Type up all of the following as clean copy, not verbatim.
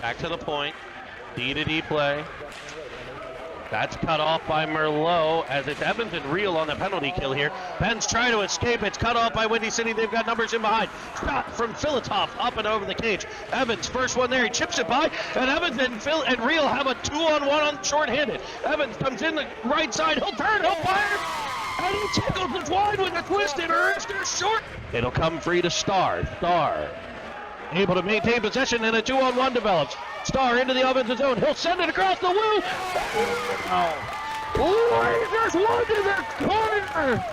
Back to the point. D-to-D play. That's cut off by Merlot as it's Evans and Real on the penalty kill here. Pens try to escape. It's cut off by Windy City. They've got numbers in behind. Shot from Filatov up and over the cage. Evans, first one there. He chips it by. And Evans and Real have a 2-on-1 on short-handed. Evans comes in the right side. He'll turn. He'll fire. And he tickles the wide with a twisted wrist or short. It'll come free to Star. Star able to maintain possession, and a 2-on-1 develops. Star into the offensive zone. He'll send it across the woo. There's one in the corner.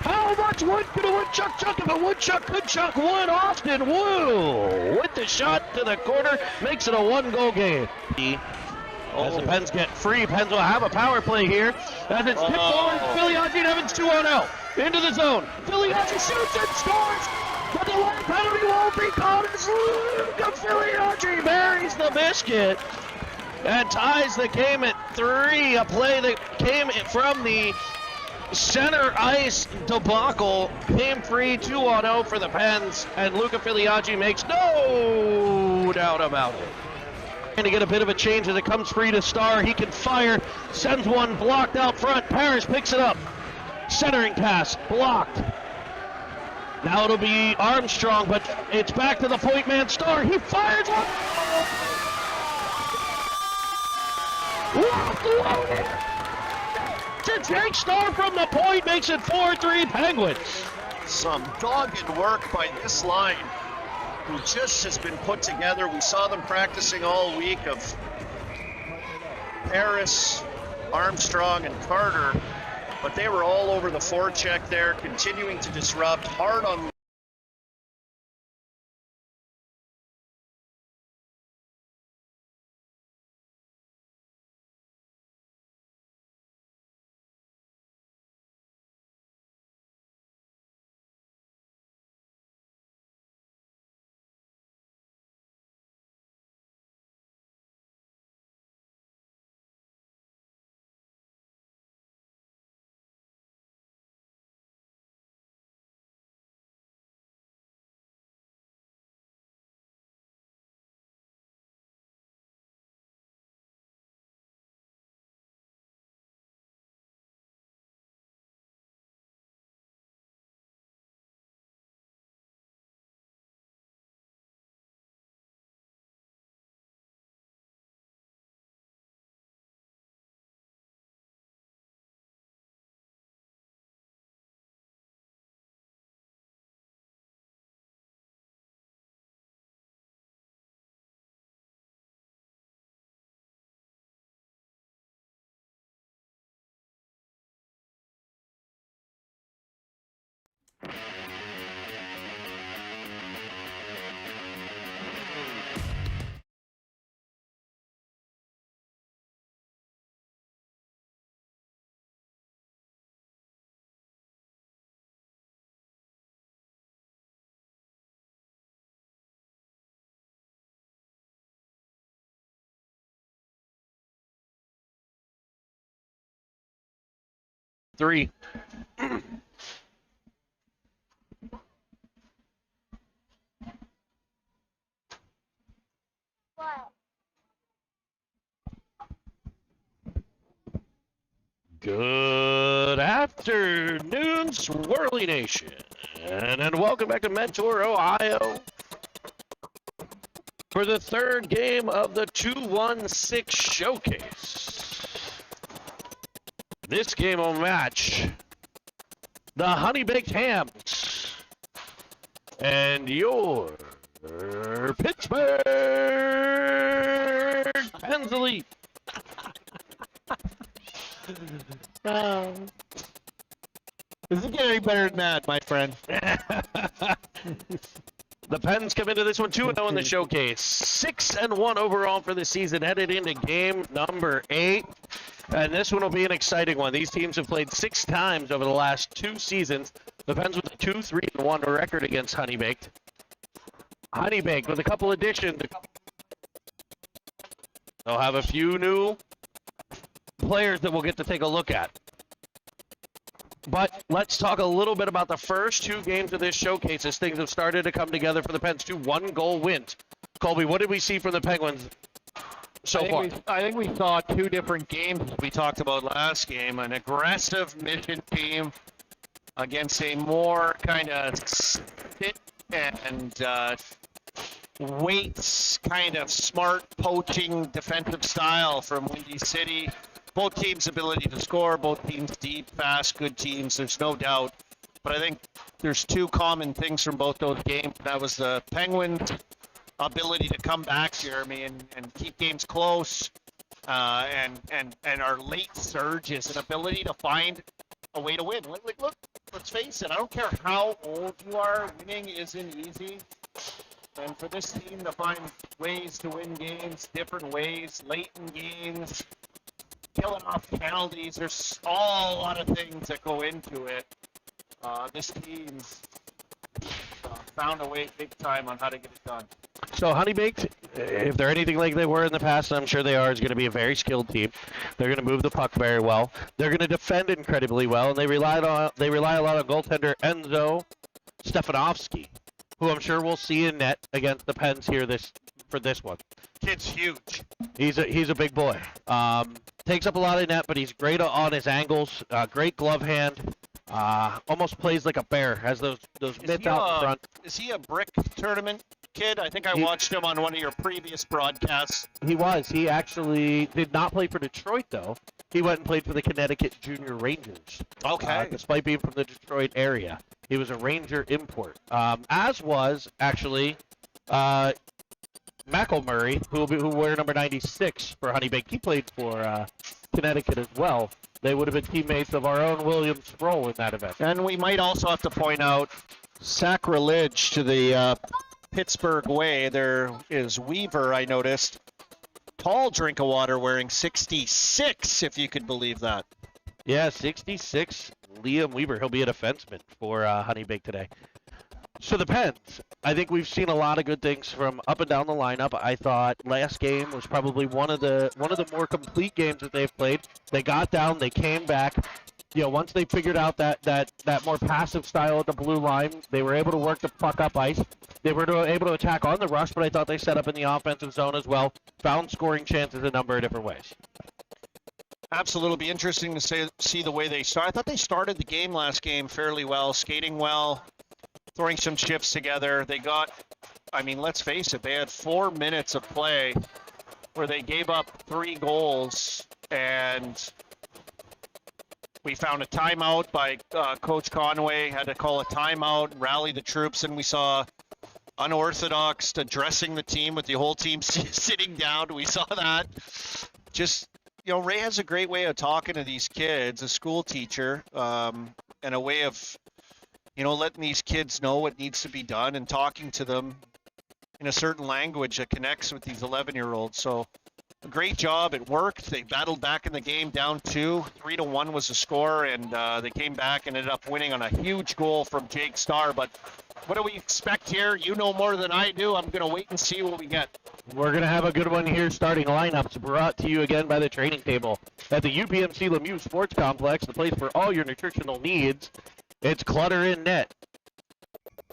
How much wood could a woodchuck chuck? If a woodchuck could chuck one, Austin Woo with the shot to the corner makes it a 1-goal game. As the Pens get free, Pens will have a power play here. As it's tipped forward, Filiaggi and Evans 2-0. Into the zone. Filiaggi shoots and scores. But the one penalty won't be called as Luca Filiaggi buries the biscuit and ties the game at 3. A play that came from the center ice debacle came free 2-0 for the Pens, and Luca Filiaggi makes no doubt about it. And to get a bit of a change as it comes free to Star. He can fire, sends one blocked out front. Parrish picks it up. Centering pass, blocked. Now it'll be Armstrong, but it's back to the point man Star. He fires one. To Jake Star from the point makes it 4-3 Penguins. Some dogged work by this line, who just has been put together. We saw them practicing all week of Harris, Armstrong, and Carter. But they were all over the forecheck there, continuing to disrupt, hard on. Three. Good afternoon, Swirly Nation, and welcome back to Mentor, Ohio, for the third game of the 2-1-6 showcase. This game will match the Honeybaked Hams and your Pittsburgh Pens Elite. This is getting better than that, my friend. The Pens come into this one 2-0 in the showcase. 6-1 overall for the season, headed into game number 8. And this one will be an exciting one. These teams have played 6 times over the last 2 seasons. The Pens with a 2-3-1 record against Honeybaked. Honeybaked with a couple additions. They'll have a few new players that we'll get to take a look at. But let's talk a little bit about the first 2 games of this showcase as things have started to come together for the Pens. 2 1-goal wins. Colby, what did we see from the Penguins so far. I think we saw two different games as we talked about last game. An aggressive mission team against a more kind of sit and weights kind of smart poaching defensive style from Windy City. Both teams' ability to score, both teams deep, fast, good teams, there's no doubt. But I think there's two common things from both those games. That was the Penguins' ability to come back, Jeremy, and keep games close, and our late surges, an ability to find a way to win. Look, let's face it, I don't care how old you are, winning isn't easy. And for this team to find ways to win games, different ways, late in games, killing off penalties, there's a lot of things that go into it. This team's found a way big time on how to get it done. So Honeybaked, if they're anything like they were in the past, and I'm sure they are, is going to be a very skilled team. They're going to move the puck very well. They're going to defend incredibly well, and they rely a lot on goaltender Enzo Stefanovsky, who I'm sure we'll see in net against the Pens here for this one. Kid's huge. He's a big boy. Takes up a lot of net, but he's great on his angles. Great glove hand. Almost plays like a bear. Has those mitts out in front. Is he a brick tournament kid? I think I watched him on one of your previous broadcasts. He was. He actually did not play for Detroit, though. He went and played for the Connecticut Junior Rangers. Okay. Despite being from the Detroit area. He was a Ranger import. As was, actually, McElmurray, who wore number 96 for Honeybaked. He played for Connecticut as well. They would have been teammates of our own William Sproul in that event. And we might also have to point out sacrilege to the Pittsburgh way. There is Weaver, I noticed. Tall drink of water wearing 66, if you could believe that. Yeah, 66, Liam Weaver. He'll be a defenseman for Honeybaked today. So the Pens, I think we've seen a lot of good things from up and down the lineup. I thought last game was probably one of the more complete games that they've played. They got down, they came back. You know, once they figured out that more passive style at the blue line, they were able to work the puck up ice. They were able to attack on the rush, but I thought they set up in the offensive zone as well. Found scoring chances a number of different ways. Absolutely. It'll be interesting to see the way they start. I thought they started the game last game fairly well, skating well, throwing some shifts together. They got, I mean, let's face it, they had 4 minutes of play where they gave up 3 goals, and we found a timeout by Coach Conway, had to call a timeout, rally the troops, and we saw unorthodox addressing the team with the whole team sitting down. We saw that. Just, you know, Ray has a great way of talking to these kids, a school teacher, and a way of, you know, letting these kids know what needs to be done and talking to them in a certain language that connects with these 11-year-olds. So a great job. It worked. They battled back in the game down 2. 3-1 was the score, and they came back and ended up winning on a huge goal from Jake Starr. But what do we expect here? You know more than I do. I'm going to wait and see what we get. We're going to have a good one here. Starting lineups brought to you again by the Training Table at the UPMC Lemieux Sports Complex, the place for all your nutritional needs. It's Clutter in net.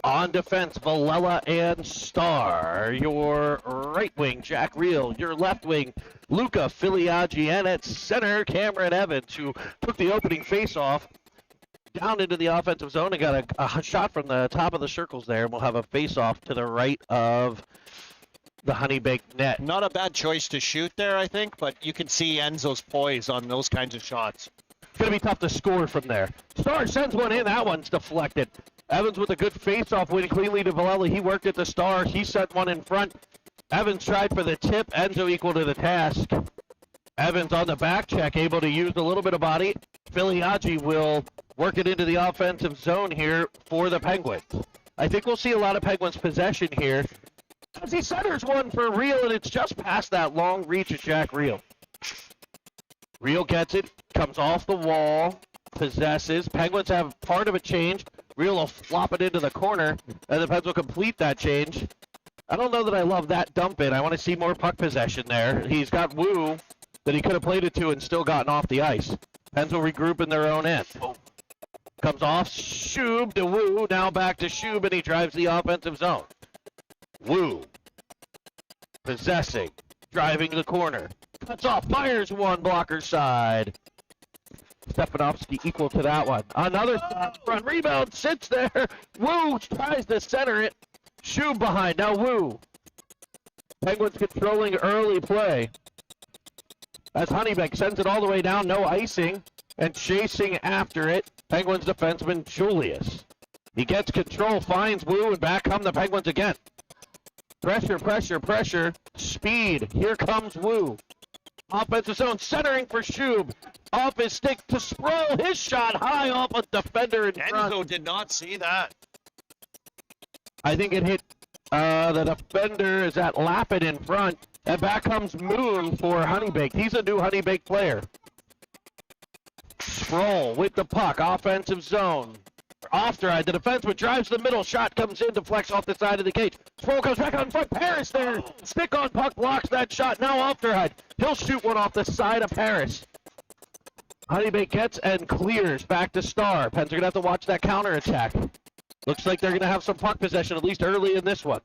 On defense, Villela and Starr. Your right wing, Jack Reel. Your left wing, Luca Filiaggi. And at center, Cameron Evans, who took the opening face-off down into the offensive zone and got a shot from the top of the circles there. And we'll have a face-off to the right of the Honeybaked net. Not a bad choice to shoot there, I think, but you can see Enzo's poise on those kinds of shots. It's going to be tough to score from there. Starr sends one in. That one's deflected. Evans with a good face-off, winning cleanly to Villela. He worked at the Starr. He sent one in front. Evans tried for the tip. Enzo equal to the task. Evans on the back check, able to use a little bit of body. Filiaggi will work it into the offensive zone here for the Penguins. I think we'll see a lot of Penguins possession here as he centers one for Reel, and it's just past that long reach of Jack Reel. Reel gets it, comes off the wall, possesses. Penguins have part of a change. Reel will flop it into the corner, and the Pens will complete that change. I don't know that I love that dump in. I want to see more puck possession there. He's got Wu that he could have played it to and still gotten off the ice. Pens will regroup in their own end. Comes off, Shub to Wu, now back to Shub, and he drives the offensive zone. Wu, possessing, driving the corner. Cuts off, fires one, blocker side. Stefanovsky equal to that one. Another stop, front rebound, sits there. Wu tries to center it. Shub behind, now Wu. Penguins controlling early play. As Honeybaked sends it all the way down, no icing. And chasing after it, Penguins defenseman Julius. He gets control, finds Wu, and back come the Penguins again. Pressure, pressure, pressure. Speed. Here comes Wu. Offensive zone, centering for Shub. Off his stick to Sproul. His shot high off a defender in front. Enzo did not see that. I think it hit the defender is at Lappin in front. And back comes Moon for Honeybaked. He's a new Honeybaked player. Sproul with the puck. Offensive zone. Osterheide, the defenseman drives the middle. Shot comes in, deflects off the side of the cage. Sproul comes back on front. Paris there. Stick on puck blocks that shot. Now Osterheide. He'll shoot one off the side of Paris. Honeybaked gets and clears back to Star. Pens are going to have to watch that counterattack. Looks like they're going to have some puck possession, at least early in this one.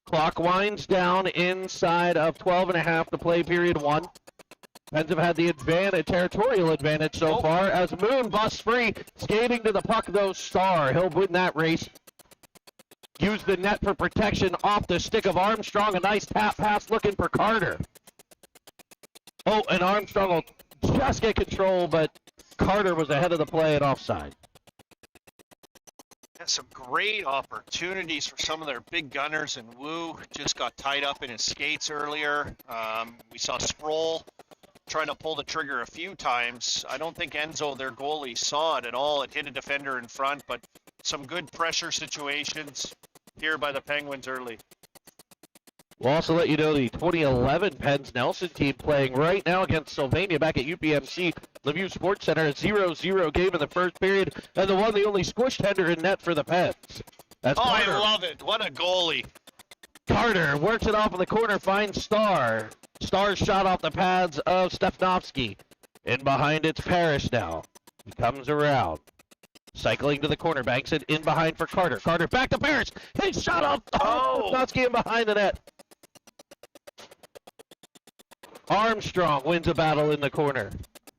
Clock winds down inside of 12 and a half to play period one. Pens have had the advantage, territorial advantage so far, as Moon busts free. Skating to the puck, though, Star. He'll win that race. Use the net for protection off the stick of Armstrong. A nice tap pass looking for Carter. Oh, and Armstrong will just get control, but Carter was ahead of the play and offside. And some great opportunities for some of their big gunners, and Wu just got tied up in his skates earlier. We saw Sproul trying to pull the trigger a few times. I don't think Enzo, their goalie, saw it at all. It hit a defender in front, but some good pressure situations here by the Penguins early. We'll also let you know the 2011 Pens Nelson team playing right now against Sylvania back at UPMC Lemieux Sports Center. A 0-0 game in the first period, and the one the only squish tender in net for the Pens. That's Carter. I love it. What a goalie. Carter works it off in the corner, finds Star. Star's shot off the pads of Stefanovsky. In behind it's Parrish now. He comes around. Cycling to the corner, banks it in behind for Carter. Carter back to Parrish. His shot off. Stefanovsky in behind the net. Armstrong wins a battle in the corner.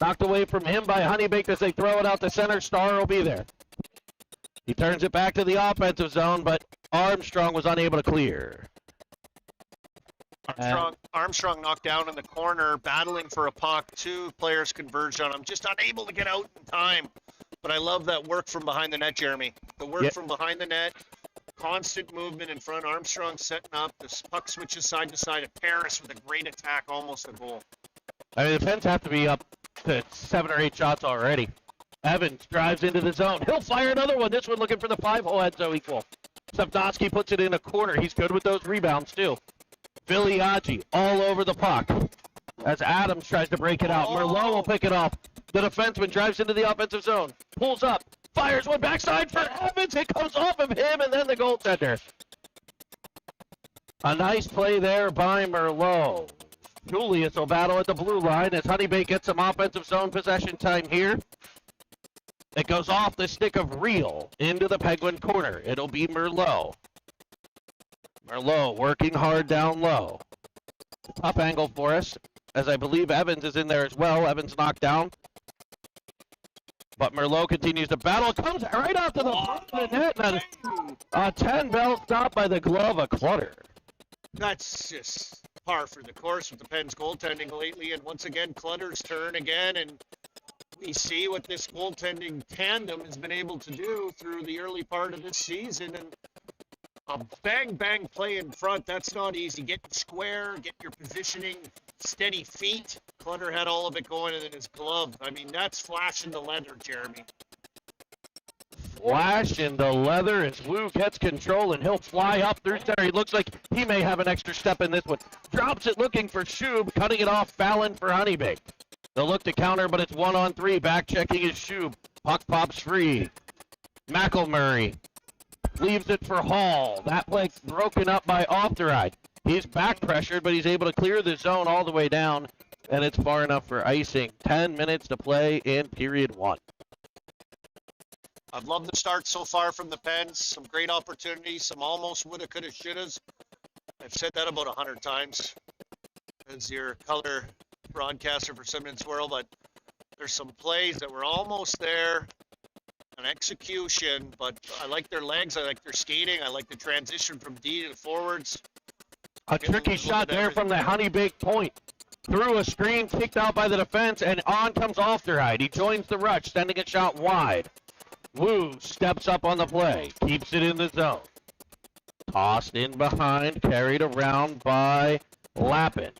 Knocked away from him by Honeybaked as they throw it out to center. Star will be there. He turns it back to the offensive zone, but Armstrong was unable to clear. Armstrong knocked down in the corner, battling for a puck. Two players converged on him, just unable to get out in time. But I love that work from behind the net, Jeremy. The work from behind the net, constant movement in front. Armstrong setting up. The puck switches side to side. Paris with a great attack, almost a goal. I mean, the Pens have to be up to 7 or 8 shots already. Evans drives into the zone. He'll fire another one. This one looking for the 5-hole Enzo equal. Stepnoski puts it in a corner. He's good with those rebounds, too. Viliaggi all over the puck as Adams tries to break it out. Merlot will pick it off. The defenseman drives into the offensive zone. Pulls up. Fires one backside for Evans. It comes off of him, and then the goaltender. A nice play there by Merlot. Julius will battle at the blue line as Honeybaked gets some offensive zone possession time here. It goes off the stick of Reel into the Penguin corner. It'll be Merlot. Merlot working hard down low. Top angle for us, as I believe Evans is in there as well. Evans knocked down. But Merlot continues to battle. It comes right out to the front of the net. And a 10-bell stop by the glove of Clutter. That's just par for the course with the Pens goaltending lately. And once again, Clutter's turn again. And we see what this goaltending tandem has been able to do through the early part of this season. And a bang play in front, that's not easy. Getting square, get your positioning, steady feet. Clutter had all of it going in his glove. I mean, that's flash in the leather, Jeremy. Flash in the leather as Wu gets control, and he'll fly up through center. He looks like he may have an extra step in this one. Drops it looking for Shub, cutting it off, Fallon for Honeybaked. They'll look to counter, but it's 1-on-3. Back checking is Shub. Puck pops free. McElmurray leaves it for Hall. That play broken up by Osterheide. He's back pressured, but he's able to clear the zone all the way down, and it's far enough for icing. 10 minutes to play in period one. I've loved the start so far from the Pens. Some great opportunities, some almost woulda, coulda, shouldas. I've said that about 100 times. as your color broadcaster for Simmons Swirl, but there's some plays that were almost there. An execution, but I like their legs. I like their skating. I like the transition from D to forwards. A tricky shot there from the Honeybaked point. Through a screen, kicked out by the defense, and on comes Ofterhide. He joins the rush, sending a shot wide. Wu steps up on the play, keeps it in the zone. Tossed in behind, carried around by Lappin.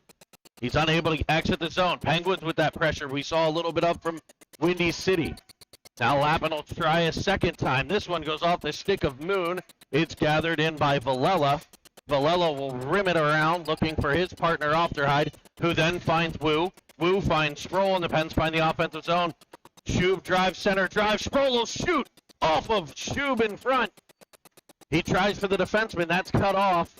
He's unable to exit the zone. Penguins with that pressure we saw a little bit of from Windy City. Now Lappin will try a second time. This one goes off the stick of Moon. It's gathered in by Villela. Villela will rim it around, looking for his partner Ofterhide, who then finds Wu. Wu finds Sproul, and the Pens find the offensive zone. Shub drives center, drive. Sproul will shoot off of Shub in front. He tries for the defenseman. That's cut off.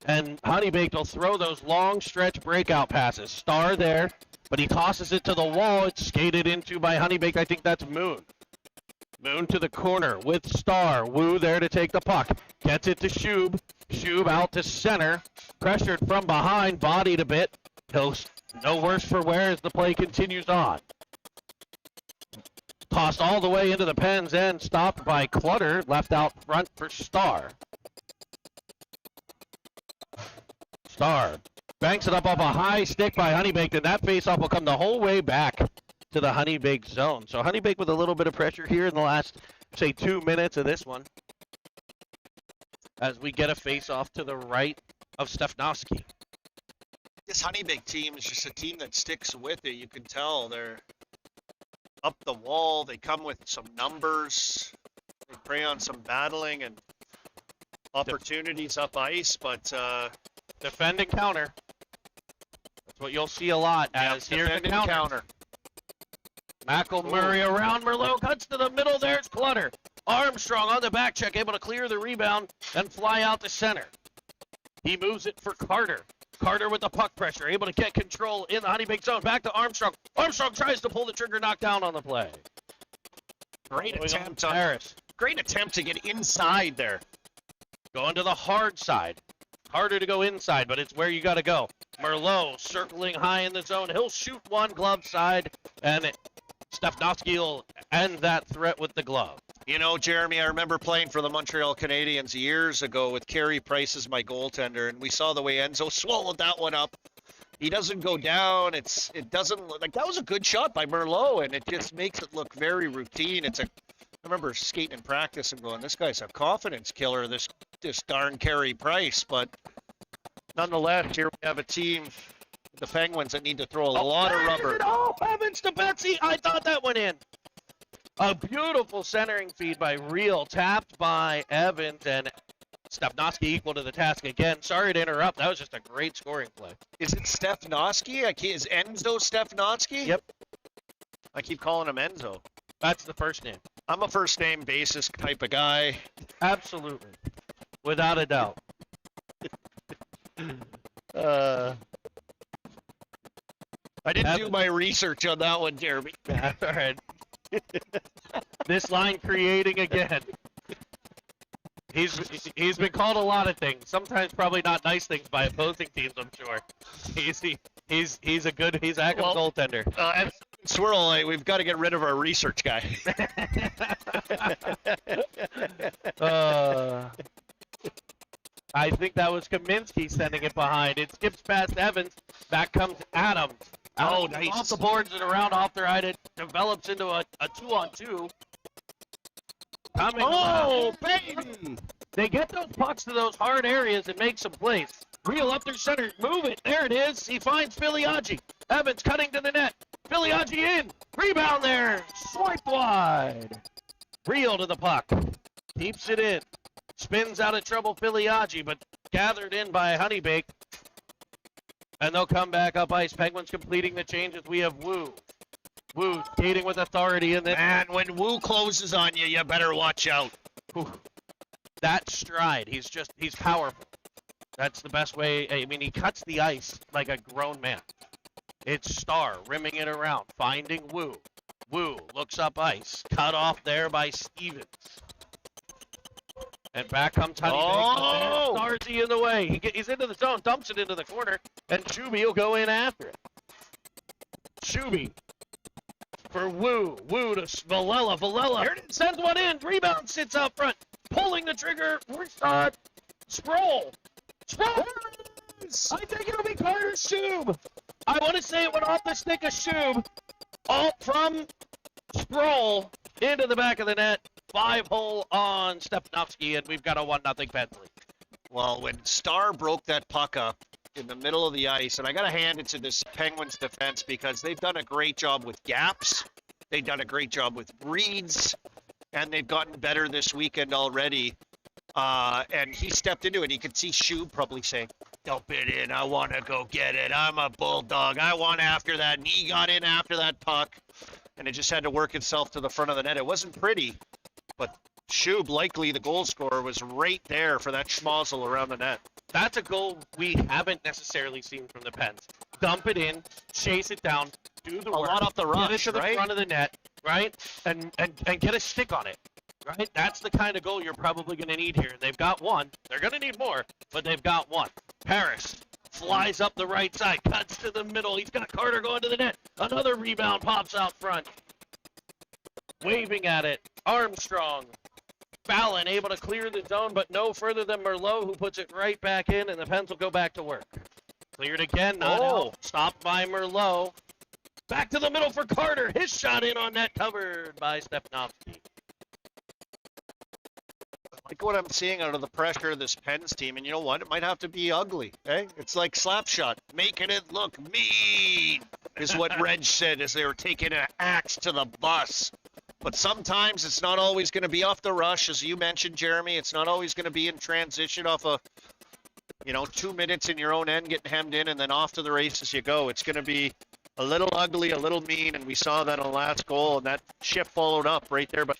And Honeybaked will throw those long stretch breakout passes. Star there, but he tosses it to the wall. It's skated into by Honeybaked. I think that's Moon. Moon to the corner with Star. Wu there to take the puck. Gets it to Shub. Shub out to center. Pressured from behind. Bodied a bit. He'll no worse for wear as the play continues on. Tossed all the way into the Pens end. Stopped by Clutter. Left out front for Star. Star banks it up off a high stick by Honeybaked, and that faceoff will come the whole way back to the Honeybaked zone. So Honeybaked with a little bit of pressure here in the last, say, 2 minutes of this one. As we get a faceoff to the right of Stefanoski. This Honeybaked team is just a team that sticks with it. You can tell they're up the wall. They come with some numbers. They prey on some battling and opportunities up ice, but defend and counter. That's what you'll see a lot as here's the counter. McElmurray around. Merlot cuts to the middle. There's Clutter. Armstrong on the back check, able to clear the rebound and fly out to center. He moves it for Carter. Carter with the puck pressure, able to get control in the Honeybaked zone. Back to Armstrong. Armstrong tries to pull the trigger, knocked down on the play. Great attempt on Harris. Great attempt to get inside there. Going to the hard side. Harder to go inside, but it's where you got to go. Merlot circling high in the zone. He'll shoot one glove side, and Stefanoski will end that threat with the glove. You know, Jeremy, I remember playing for the Montreal Canadiens years ago with Carey Price as my goaltender, and we saw the way Enzo swallowed that one up. He doesn't go down. It doesn't look like that was a good shot by Merlot, and it just makes it look very routine. I remember skating in practice and going, this guy's a confidence killer, this darn Carey Price. But nonetheless, here we have a team, the Penguins, that need to throw a lot of rubber. Oh, Evans to Betsy. I thought that went in. A beautiful centering feed by Reel, tapped by Evans, and Stefanoski equal to the task again. Sorry to interrupt. That was just a great scoring play. Is it Stefanoski? Is Enzo Stefanoski? Yep. I keep calling him Enzo. That's the first name. I'm a first name basis type of guy. Absolutely. Without a doubt. I didn't do my research on that one, Jeremy. All right. This line creating again. He's been called a lot of things. Sometimes probably not nice things by opposing teams, I'm sure. He's a heck of a goaltender. Swirl, we've got to get rid of our research guy. I think that was Kaminsky sending it behind. It skips past Evans. Back comes Adams. Oh, nice. Off the boards and around off their eye. It develops into a 2-on-2. Peyton! They get those pucks to those hard areas and make some plays. Reel up their center. Move it. There it is. He finds Filiaggi. Evans cutting to the net. Filiaggi in. Rebound there. Swiped wide. Reel to the puck. Keeps it in. Spins out of trouble Filiaggi, but gathered in by Honeybaked. And they'll come back up ice. Penguins completing the changes. We have Wu. Wu skating with authority in this. Man, when Wu closes on you, you better watch out. That stride. He's powerful. That's the best way. I mean, he cuts the ice like a grown man. It's Star rimming it around, finding Wu. Wu looks up ice. Cut off there by Stevens. And back comes Honeybaked. Starzy in the way. He's into the zone, dumps it into the corner, and Shuby will go in after it. Shuby for Wu. Wu to Valella. Valella sends one in. Rebound sits out front. Pulling the trigger. Rashad. Sproul. Sproul. I think it'll be Carter Shub. I want to say it went off the stick of Shub. All from Sproul into the back of the net. 5-hole on Stepanovsky, and we've got a 1-0 Pens lead. Well, when Star broke that puck up in the middle of the ice, and I got to hand it to this Penguins defense because they've done a great job with gaps. They've done a great job with reads, and they've gotten better this weekend already. And he stepped into it. You could see Shub probably saying, dump it in. I want to go get it. I'm a bulldog. I want after that. And he got in after that puck, and it just had to work itself to the front of the net. It wasn't pretty, but Shub, likely the goal scorer, was right there for that schmozzle around the net. That's a goal we haven't necessarily seen from the Pens. Dump it in, chase it down, do the work, lot off the rush, get it to the right? front of the net, right? And get a stick on it, right? That's the kind of goal you're probably going to need here. They've got one. They're going to need more, but they've got one. Paris flies up the right side, cuts to the middle. He's got Carter going to the net. Another rebound pops out front. Waving at it. Armstrong. Fallon able to clear the zone, but no further than Merlot, who puts it right back in, and the Pens will go back to work. Cleared again, not out. Stopped by Merlot. Back to the middle for Carter. His shot in on net, covered by Stepanovsky. Like what I'm seeing out of the pressure of this Pens team, and you know what? It might have to be ugly, eh? It's like Slapshot, making it look mean, is what Reg said as they were taking an axe to the bus. But sometimes it's not always going to be off the rush, as you mentioned, Jeremy. It's not always going to be in transition off a, 2 minutes in your own end, getting hemmed in, and then off to the races you go. It's going to be a little ugly, a little mean, and we saw that on the last goal, and that ship followed up right there, but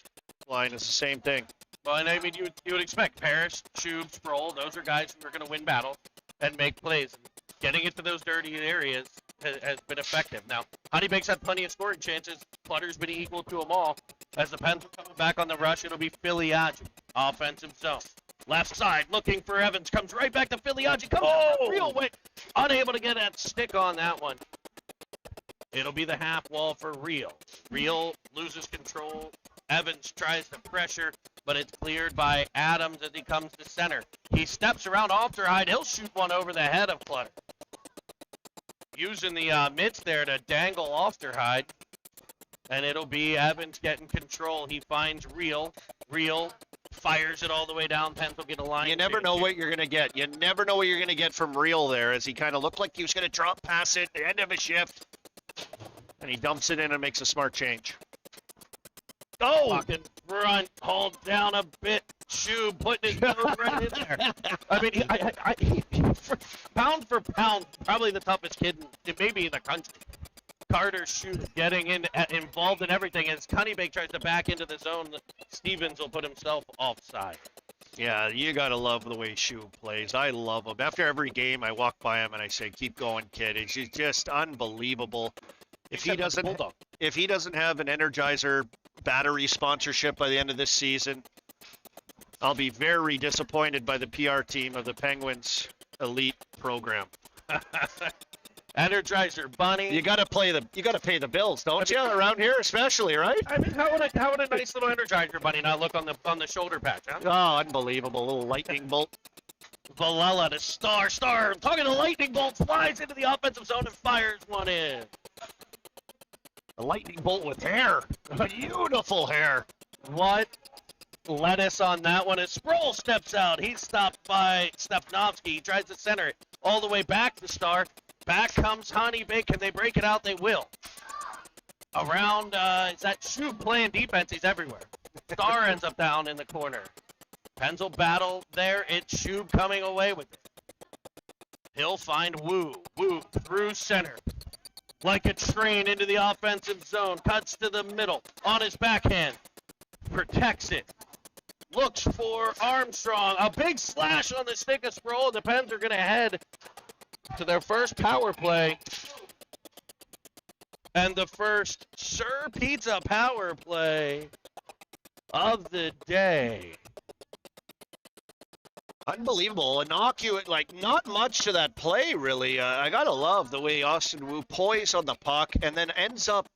line is the same thing. Well, and I mean, you would expect Parrish, Shub, Sproul, those are guys who are going to win battles and make plays. Getting into those dirty areas has been effective. Now, Honeybake's had plenty of scoring chances. Clutter's been equal to them all. As the Pens are coming back on the rush, it'll be Filiaggi, offensive zone. Left side, looking for Evans, comes right back to Filiaggi, comes real way. Unable to get that stick on that one. It'll be the half wall for Real. Real loses control. Evans tries to pressure, but it's cleared by Adams as he comes to center. He steps around Alterhide. He'll shoot one over the head of Clutter. Using the mitts there to dangle Alterhide. And it'll be Evans getting control. He finds Real. Real fires it all the way down. Pens will get a line. You never know what you're going to get. You never know what you're going to get from Real there, as he kind of looked like he was going to drop pass it at the end of a shift. And he dumps it in and makes a smart change. Fucking front, hauled down a bit. Shoe putting his nose right in there. I mean, pound for pound, probably the toughest kid, maybe in the country. Carter Shoe getting involved in everything. As Honeybaked tries to back into the zone, Stevens will put himself offside. Yeah, you got to love the way Shoe plays. I love him. After every game, I walk by him and I say, keep going, kid. He's just unbelievable. If he doesn't have an Energizer battery sponsorship by the end of this season, I'll be very disappointed by the PR team of the Penguins elite program. Energizer Bunny. You got to pay the bills, don't you? Around here, especially, right? I mean, how would a nice little Energizer Bunny not look on the shoulder patch? Huh? Oh, unbelievable! Little lightning bolt. Valella to Star. Talking to lightning bolt, flies into the offensive zone and fires one in. A lightning bolt with hair. Beautiful hair. What lettuce on that one as Sproul steps out. He's stopped by Stepanovsky. He tries to center it all the way back to Star. Back comes Honeybaked. Can they break it out? They will. Around, is that Shoe playing defense? He's everywhere. Star ends up down in the corner. Pens will battle there. It's Shoe coming away with it. He'll find Wu. Wu through center. Like a train into the offensive zone. Cuts to the middle. On his backhand. Protects it. Looks for Armstrong. A big slash on the stick of Sproul. The Pens are going to head to their first power play. And the first Sir Pizza power play of the day. Unbelievable, innocuous, like not much to that play really. I gotta love the way Austin Wu poised on the puck and then ends up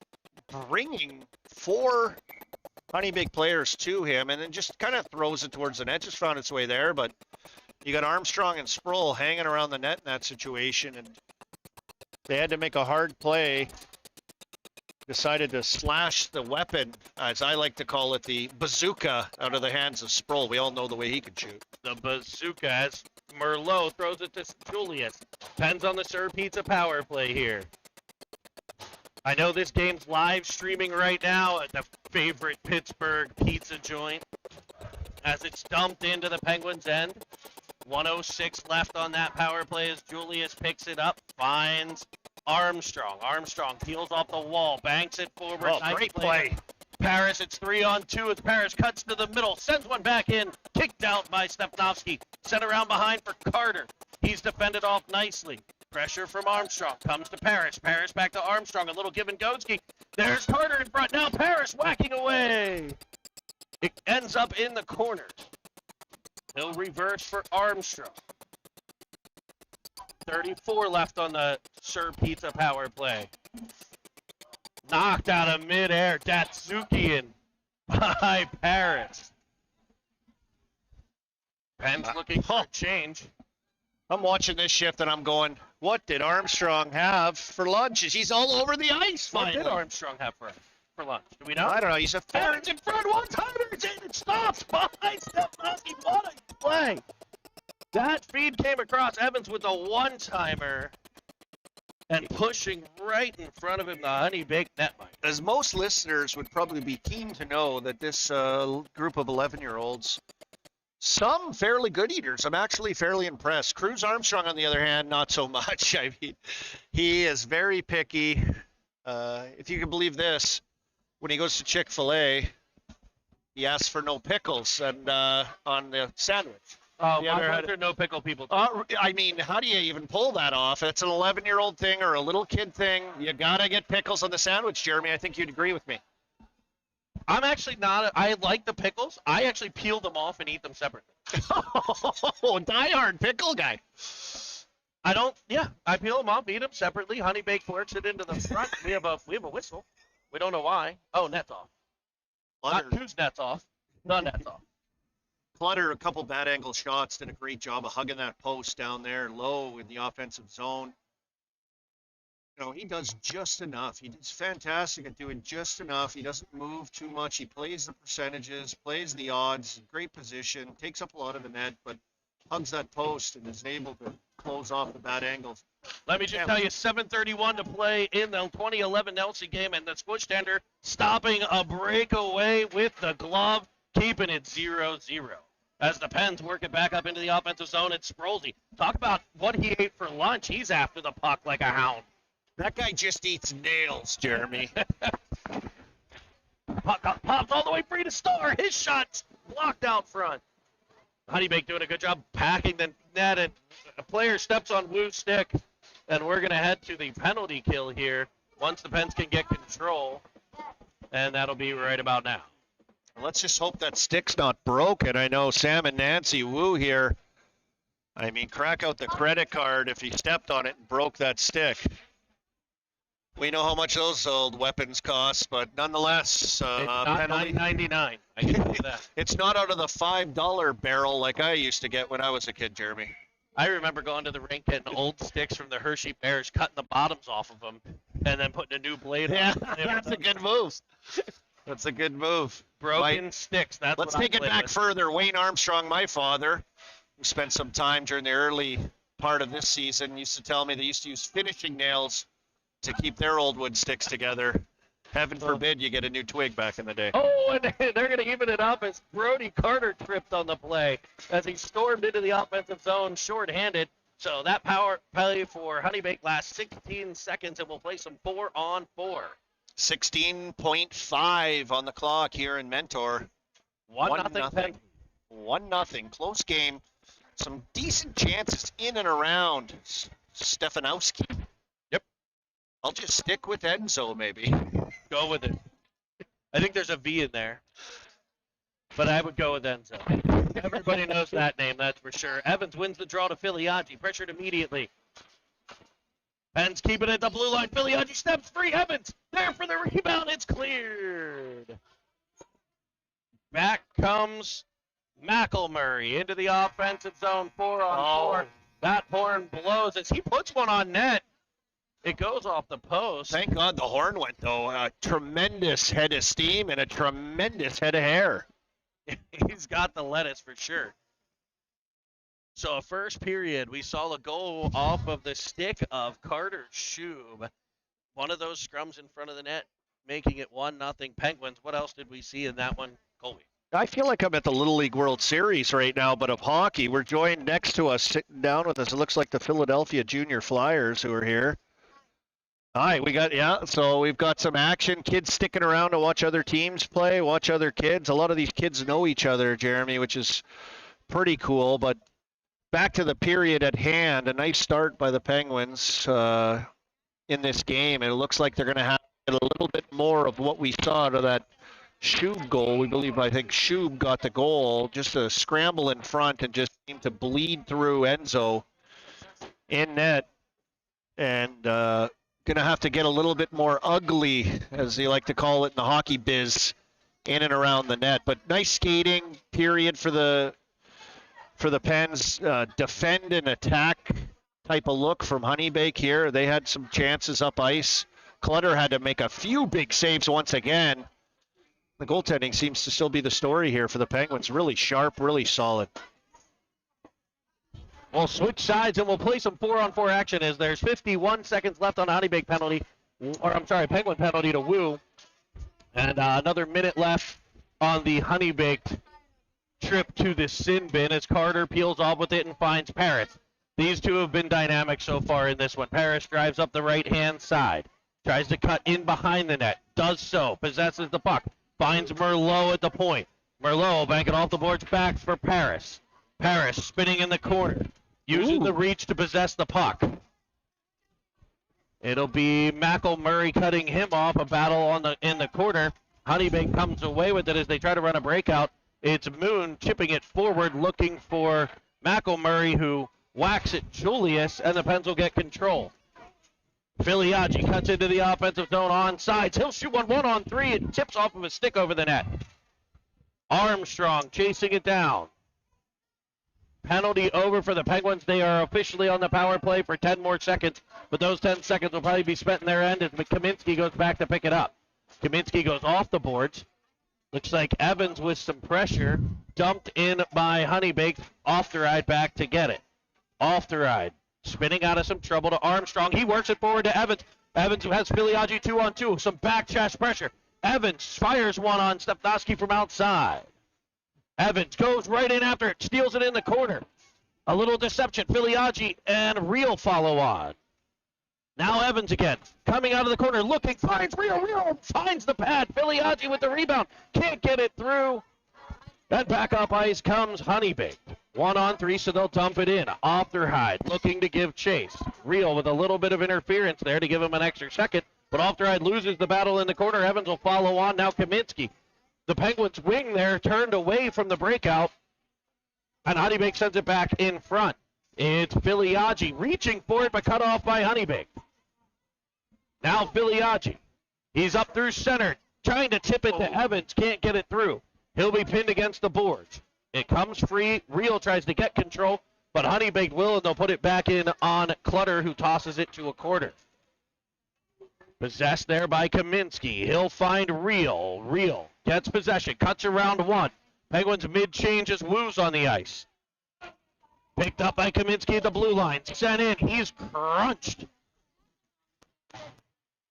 bringing 4 Honeybaked players to him and then just kind of throws it towards the net. Just found its way there, but you got Armstrong and Sproul hanging around the net in that situation, and they had to make a hard play. Decided to slash the weapon, as I like to call it, the bazooka, out of the hands of Sproul. We all know the way he can shoot. The bazooka as Merlot throws it to Julius. Depends on the Sir Pizza power play here. I know this game's live streaming right now at the favorite Pittsburgh pizza joint as it's dumped into the Penguins' end. 1:06 left on that power play as Julius picks it up, finds Armstrong. Armstrong peels off the wall, banks it forward. Oh, nice great play. Paris, it's 3-on-2 as Paris cuts to the middle, sends one back in, kicked out by Stepnovsky. Sent around behind for Carter. He's defended off nicely. Pressure from Armstrong comes to Paris. Paris back to Armstrong, a little give and go. There's Carter in front. Now Paris whacking away. It ends up in the corner. He'll reverse for Armstrong. 34 left on the Sir Pizza power play. Knocked out of midair. Datsukian by Paris. Penn's looking for a change. I'm watching this shift and I'm going, what did Armstrong have for lunch? He's all over the ice finally. What did Armstrong have for lunch? Do we know? I don't know. He's a fair. It's in front, one-timer, it's in, it stops behind Stepnovsky. What a play. That feed came across Evans with a one-timer and pushing right in front of him the Honeybaked netminder. As most listeners would probably be keen to know that this group of 11-year-olds, some fairly good eaters. I'm actually fairly impressed. Cruz Armstrong, on the other hand, not so much. I mean, he is very picky. If you can believe this, when he goes to Chick-fil-A, he asks for no pickles and on the sandwich. Oh, The other had- are no pickle people. I mean, how do you even pull that off? It's an 11-year-old thing or a little kid thing. You gotta get pickles on the sandwich, Jeremy. I think you'd agree with me. I'm actually not. I like the pickles. I actually peel them off and eat them separately. Oh, diehard pickle guy. I don't. Yeah, I peel them off, eat them separately. Honeybaked works it into the front. We have a whistle. We don't know why. Oh, net's off. Not whose net's off. The net's off. Clutter, a couple bad angle shots, did a great job of hugging that post down there low in the offensive zone. You know, he does just enough. He's fantastic at doing just enough. He doesn't move too much. He plays the percentages, plays the odds, great position, takes up a lot of the net, but hugs that post and is able to close off the bad angles. Let me just tell you, 7:31 to play in the 2011 Nelson game, and the Squishtender stopping a breakaway with the glove, keeping it 0-0. As the Pens work it back up into the offensive zone, it's Sprolzy. Talk about what he ate for lunch. He's after the puck like a hound. That guy just eats nails, Jeremy. Pops all the way free to Star. His shot's blocked out front. Honeybaked doing a good job packing the net, and a player steps on Wu's stick, and we're going to head to the penalty kill here once the Pens can get control, and that'll be right about now. Let's just hope that stick's not broken. I know Sam and Nancy Wu here. I mean, crack out the credit card if he stepped on it and broke that stick. We know how much those old weapons cost, but nonetheless, It's not penalty. $9.99. I can tell you that. It's not out of the $5 barrel like I used to get when I was a kid, Jeremy. I remember going to the rink getting old sticks from the Hershey Bears, cutting the bottoms off of them, and then putting a new blade Yeah, on. that's a good move. That's a good move. Broken sticks. That's Let's what I take it played back with. further. Wayne Armstrong, my father, who spent some time during the early part of this season, used to tell me they used to use finishing nails to keep their old wood sticks together. Heaven forbid you get a new twig back in the day. Oh, and they're going to even it up as Brody Carter tripped on the play as he stormed into the offensive zone shorthanded. So that power play for Honeybaked lasts 16 seconds, and we'll play some 4-on-4. 16.5 on the clock here in Mentor. 1-0 Pen. 1-0. Close game. Some decent chances in and around Stefanowski. Yep. I'll just stick with Enzo, maybe. Go with it. I think there's a V in there. but I would go with Enzo. Everybody knows that name, that's for sure. Evans wins the draw to Filiaggi. Pressured immediately. Pens keeping it at the blue line. Filiaggi steps free. Evans there for the rebound. It's cleared. Back comes McElmurray into the offensive zone. 4-on-4. That horn blows as he puts one on net. It goes off the post. Thank God the horn went, though. A tremendous head of steam and a tremendous head of hair. He's got the lettuce for sure. So first period, we saw a goal off of the stick of Carter Shub. One of those scrums in front of the net, making it 1-0 Penguins. What else did we see in that one, Colby? I feel like I'm at the Little League World Series right now, but of hockey. We're joined next to us, sitting down with us. It looks like the Philadelphia Junior Flyers who are here. All right, so we've got some action. Kids sticking around to watch other teams play, watch other kids. A lot of these kids know each other, Jeremy, which is pretty cool. But back to the period at hand, a nice start by the Penguins in this game. And it looks like they're going to have a little bit more of what we saw to that Shub goal. I think Shub got the goal. Just a scramble in front and just seemed to bleed through Enzo in net. And going to have to get a little bit more ugly, as they like to call it in the hockey biz, in and around the net. But nice skating period for the Pens. Defend and attack type of look from Honeybaked here. They had some chances up ice. Clutter had to make a few big saves once again. The goaltending seems to still be the story here for the Penguins. Really sharp, really solid. We'll switch sides and we'll play some 4-on-4 action as there's 51 seconds left on a Honeybaked penalty, Penguin penalty to Wu. And another minute left on the Honeybaked trip to the sin bin as Carter peels off with it and finds Paris. These two have been dynamic so far in this one. Paris drives up the right-hand side, tries to cut in behind the net, does so, possesses the puck, finds Merlot at the point. Merlot banking off the boards back for Paris. Paris spinning in the corner. Using the reach to possess the puck. It'll be McElmurray cutting him off. A battle in the corner. Honeybaked comes away with it as they try to run a breakout. It's Moon chipping it forward, looking for McElmurray, who whacks at Julius, and the Pens will get control. Filiaggi cuts into the offensive zone on sides. He'll shoot one 1-on-3. It tips off of his stick over the net. Armstrong chasing it down. Penalty over for the Penguins. They are officially on the power play for 10 more seconds, but those 10 seconds will probably be spent in their end as Kaminsky goes back to pick it up. Kaminsky goes off the boards. Looks like Evans with some pressure. Dumped in by Honeybaked. Off the ride back to get it. Off the ride. Spinning out of some trouble to Armstrong. He works it forward to Evans. Evans who has Filiaggi 2-on-2. Some back chest pressure. Evans fires one on Stepnoski from outside. Evans goes right in after it, steals it in the corner. A little deception. Filiaggi and Real follow on. Now Evans again, coming out of the corner, looking, finds Real finds the pad. Filiaggi with the rebound, can't get it through. Then back up ice comes Honeybaked. 1-on-3, so they'll dump it in. Off their hide, looking to give chase. Real with a little bit of interference there to give him an extra second, but off their hide loses the battle in the corner. Evans will follow on. Now Kaminsky. The Penguins wing there turned away from the breakout, and Honeybaked sends it back in front. It's Filiaggi reaching for it, but cut off by Honeybaked. Now Filiaggi. He's up through center, trying to tip it to Evans, can't get it through. He'll be pinned against the boards. It comes free. Real tries to get control, but Honeybaked will, and they'll put it back in on Clutter, who tosses it to a corner. Possessed there by Kaminsky. He'll find Real. Real gets possession, cuts around one. Penguins mid-change as Wu's on the ice. Picked up by Kaminsky at the blue line. Sent in. He's crunched.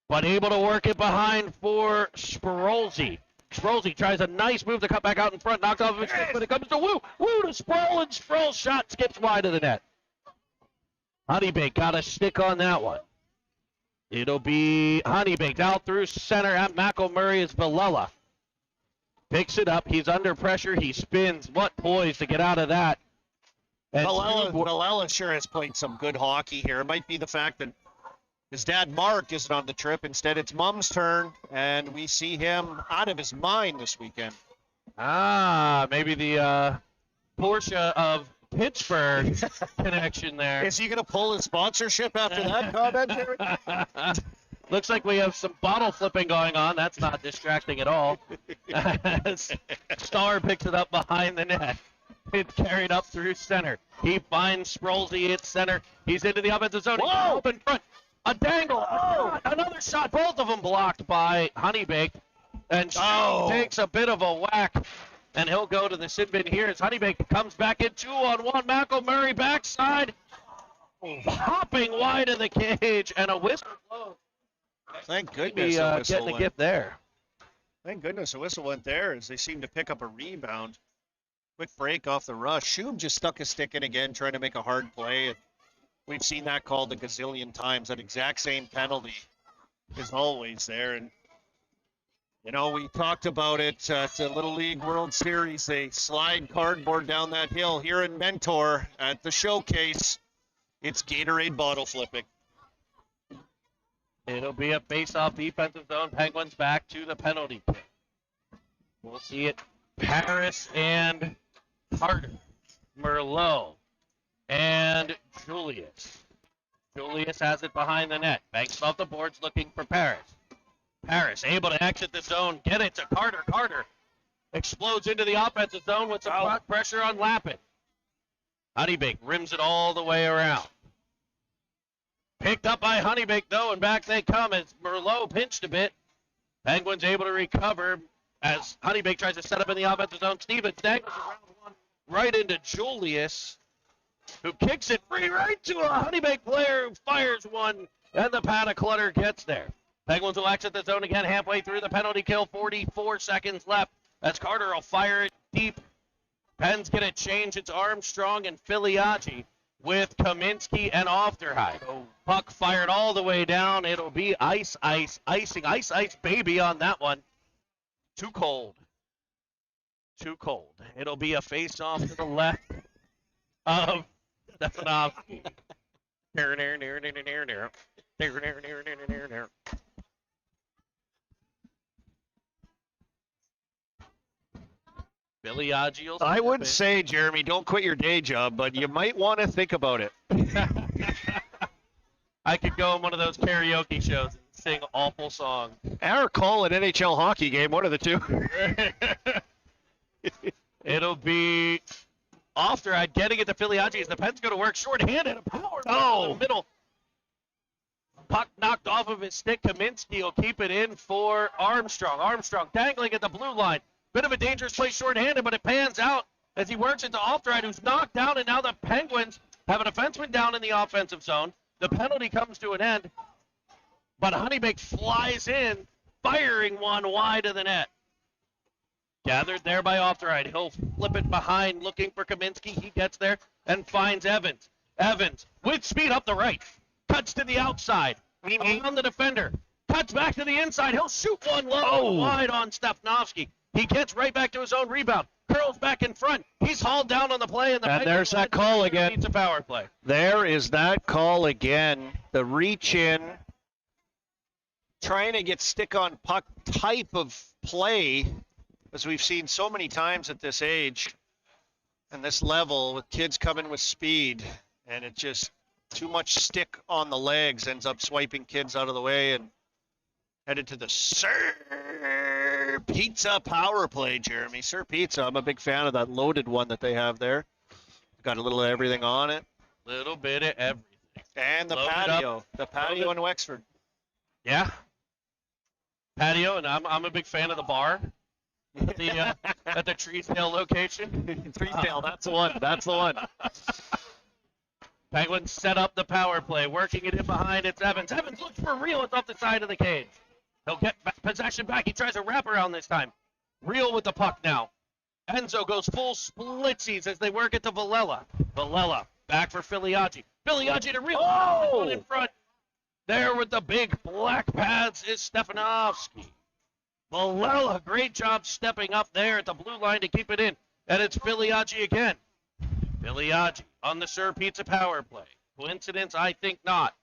But able to work it behind for Sprolzy. Sprolzy tries a nice move to cut back out in front. Knocked off of his stick, but it comes to Wu. Wu to Sproul, and Sproul's shot skips wide of the net. Honeybaked got a stick on that one. It'll be Honeybaked out through center at McElmurray is Villela. Picks it up. He's under pressure. He spins. What poise to get out of that. Villela sure has played some good hockey here. It might be the fact that his dad, Mark, isn't on the trip. Instead, it's Mom's turn, and we see him out of his mind this weekend. Maybe the Porsche of Pittsburgh connection there. Is he going to pull his sponsorship after that comment, Jerry? Looks like we have some bottle flipping going on. That's not distracting at all. Starr picks it up behind the net. It's carried up through center. He finds Sprolzy at center. He's into the offensive zone. He's open front. A dangle. Another shot. Both of them blocked by Honeybaked. And she takes a bit of a whack. And he'll go to the sin bin here as Honeybaked comes back in 2-on-1. McElmurray backside. Hopping wide of the cage. And a whistle blows. Thank Maybe goodness a whistle getting a went. gift there. Thank goodness a whistle went there as they seem to pick up a rebound. Quick break off the rush. Shub just stuck his stick in again, trying to make a hard play. And we've seen that called a gazillion times. That exact same penalty is always there. And, you know, we talked about it at the Little League World Series. They slide cardboard down that hill. Here in Mentor at the showcase, it's Gatorade bottle flipping. It'll be a face-off defensive zone. Penguins back to the penalty kick. We'll see it. Paris and Carter. Merlot. And Julius. Julius has it behind the net. Banks off the boards looking for Paris. Paris able to exit the zone. Get it to Carter. Carter explodes into the offensive zone with some front pressure on Lappin. Honeybaked rims it all the way around. Picked up by Honeybaked, though, and back they come as Merlot pinched a bit. Penguins able to recover as Honeybaked tries to set up in the offensive zone. Stevens dangles around one right into Julius, who kicks it free right to a Honeybaked player who fires one, and the panic clutter gets there. Penguins will exit the zone again halfway through the penalty kill. 44 seconds left as Carter will fire it deep. Pens get it changed. It's Armstrong and Filiaggi with Kaminsky and Ofterheide. Puck fired all the way down. It'll be ice, baby on that one. Too cold. Too cold. It'll be a face-off to the left of Stefanovsky. Filiaggi will I would step say, Jeremy, don't quit your day job, but you might want to think about it. in. I could go on one of those karaoke shows and sing awful songs. Or call an NHL hockey game, one of the two. It'll be Ofterheide getting it to Filiaggi as the Pens go to work short-handed. A power play in the middle. Puck knocked off of his stick. Kaminsky will keep it in for Armstrong. Armstrong dangling at the blue line. Bit of a dangerous play short-handed, but it pans out as he works into Ofterheide, who's knocked down, and now the Penguins have a defenseman down in the offensive zone. The penalty comes to an end, but Honeybaked flies in, firing one wide of the net. Gathered there by Ofterheide. He'll flip it behind, looking for Kaminsky. He gets there and finds Evans. Evans, with speed up the right, cuts to the outside, around the defender, cuts back to the inside. He'll shoot one low wide on Stefanovsky. He gets right back to his own rebound. Curls back in front. He's hauled down on the play. And there's that call again. It's a power play. There is that call again. The reach in, trying to get stick on puck type of play, as we've seen so many times at this age and this level with kids coming with speed. And it just, too much stick on the legs ends up swiping kids out of the way and headed to the Sir Pizza power play, Jeremy. Sir Pizza, I'm a big fan of that loaded one that they have there. Got a little of everything on it. Little bit of everything. And the Loaded patio. up. The patio in Wexford. Yeah. Patio, and I'm a big fan of the bar at the Treesdale location. Treesdale, that's the one. That's the one. Penguins set up the power play, working it in behind. It's Evans. Evans looks for Real. It's off the side of the cage. He'll get possession back. He tries a wraparound this time. Real with the puck now. Enzo goes full splitsies as they work it to Villela. Villela back for Filiaggi. Filiaggi to Real. Oh! In front. There with the big black pads is Stefanovsky. Villela, great job stepping up there at the blue line to keep it in. And it's Filiaggi again. Filiaggi on the Sir Pizza power play. Coincidence? I think not.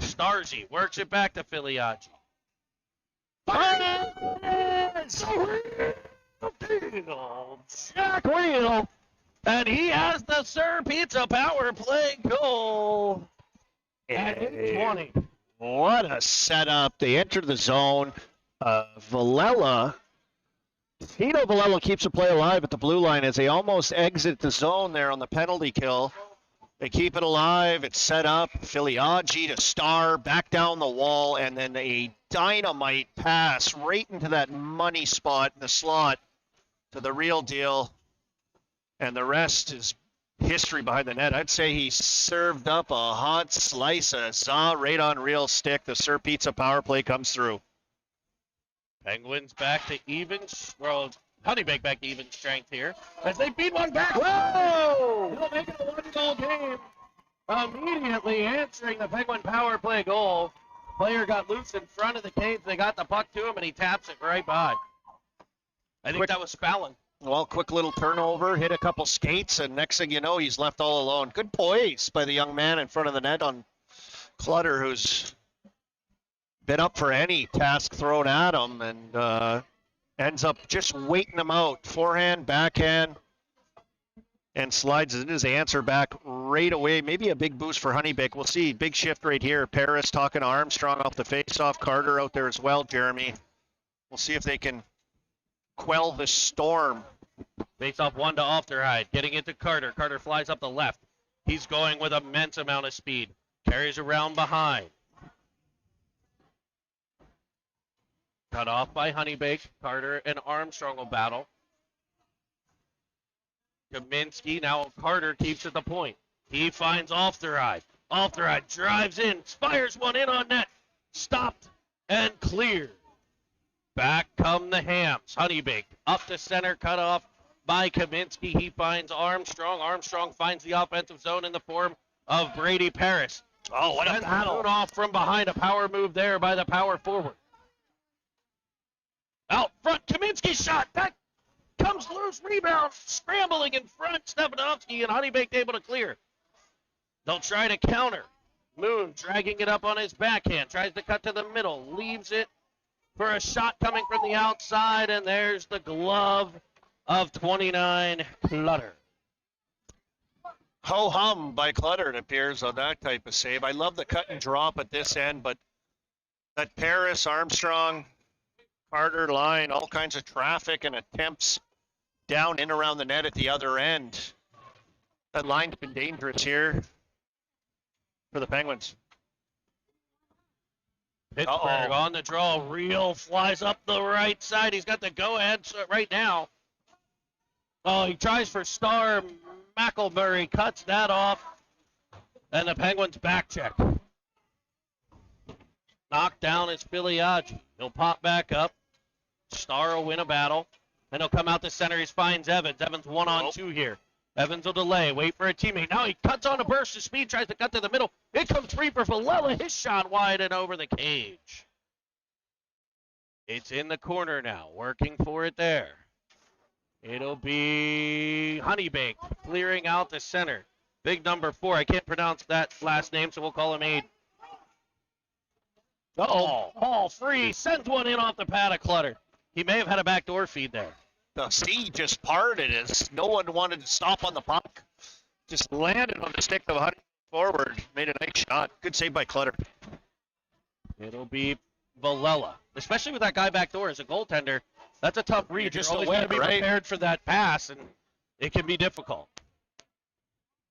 Starzy works it back to Filiaggi. Field. Jack Reel. And he has the Sir Pizza power play goal. At 8:20. What a setup. They enter the zone. Tito Villela keeps the play alive at the blue line as they almost exit the zone there on the penalty kill. They keep it alive. It's set up. Filiaggi to Star, back down the wall, and then a dynamite pass right into that money spot in the slot to the real deal. And the rest is history behind the net. I'd say he served up a hot slice of za right on real stick. The Sir Pizza power play comes through. Penguins back to even. Well, Honeybaked back to even strength here as they beat one back. Whoa! He'll make it a one-goal game. Immediately answering the Penguin power play goal. Player got loose in front of the cage. They got the puck to him, and he taps it right by. I think that was Spallon. Well, quick little turnover, hit a couple skates, and next thing you know, he's left all alone. Good poise by the young man in front of the net on Clutter, who's been up for any task thrown at him, and ends up just waiting him out. Forehand, backhand, and slides it his answer back right away. Maybe a big boost for Honeybaked. We'll see. Big shift right here. Paris talking to Armstrong off the face-off. Carter out there as well, Jeremy. We'll see if they can quell the storm. Face off one to Ofterhide. Getting into Carter. Carter flies up the left. He's going with immense amount of speed. Carries around behind. Cut off by Honeybaked. Carter and Armstrong will battle. Kaminsky, now Carter keeps at the point. He finds Ofterhide. Ofterhide drives in, fires one in on net. Stopped and cleared. Back come the Hams. Honeybaked up to center, cut off by Kaminsky. He finds Armstrong. Armstrong finds the offensive zone in the form of Brady Paris. Oh, what a battle. Off from behind, a power move there by the power forward. Out front, Kaminsky shot. That comes loose, rebound, scrambling in front. Stepanovsky and Honeybaked able to clear. They'll try to counter. Moon dragging it up on his backhand. Tries to cut to the middle. Leaves it for a shot coming from the outside. And there's the glove of 29, Clutter. Ho-hum by Clutter, it appears, on that type of save. I love the cut and drop at this end, but that Paris, Armstrong, Carter line, all kinds of traffic and attempts down in around the net at the other end. That line's been dangerous here for the Penguins. Pittsburgh on the draw. Reel flies up the right side. He's got the go-ahead right now. Oh, he tries for Star. McElmurray cuts that off. And the Penguins back check. Knocked down is Filiaggi. He'll pop back up. Star will win a battle. And he'll come out to center. He finds Evans. Evans 1-on-2 here. Evans will delay. Wait for a teammate. Now he cuts on a burst of speed. Tries to cut to the middle. It comes free for Villela. His shot wide and over the cage. It's in the corner now. Working for it there. It'll be Honeybaked clearing out the center. Big number 4. I can't pronounce that last name, so we'll call him Aid. Uh-oh. Ball free. Sends one in off the pad of Clutter. He may have had a backdoor feed there. The sea just parted as no one wanted to stop on the puck. Just landed on the stick of Honey forward. Made a nice shot. Good save by Clutter. It'll be Villela. Especially with that guy backdoor as a goaltender. That's a tough read. Just You're always got to be prepared for that pass, and it can be difficult.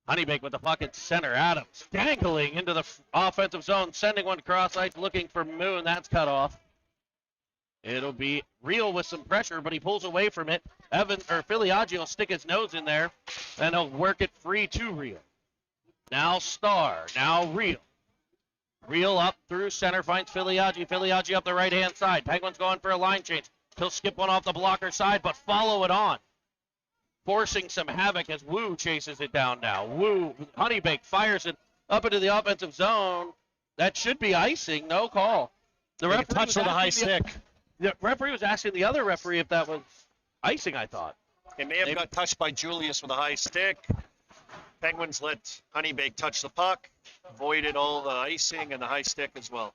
Honeybaked with the puck at center. Adams dangling into the offensive zone, sending one cross ice, looking for Moon. That's cut off. It'll be Reel with some pressure, but he pulls away from it. Filiaggi will stick his nose in there, and he'll work it free to Reel. Now Star. Now Reel. Reel up through center, finds Filiaggi. Filiaggi up the right-hand side. Penguins going for a line change. He'll skip one off the blocker side, but follow it on. Forcing some havoc as Wu chases it down now. Wu, Honeybaked fires it up into the offensive zone. That should be icing. No call. The referee touched with a high stick. The referee was asking the other referee if that was icing, I thought. It may have got touched by Julius with a high stick. Penguins let Honeybaked touch the puck. Avoided all the icing and the high stick as well.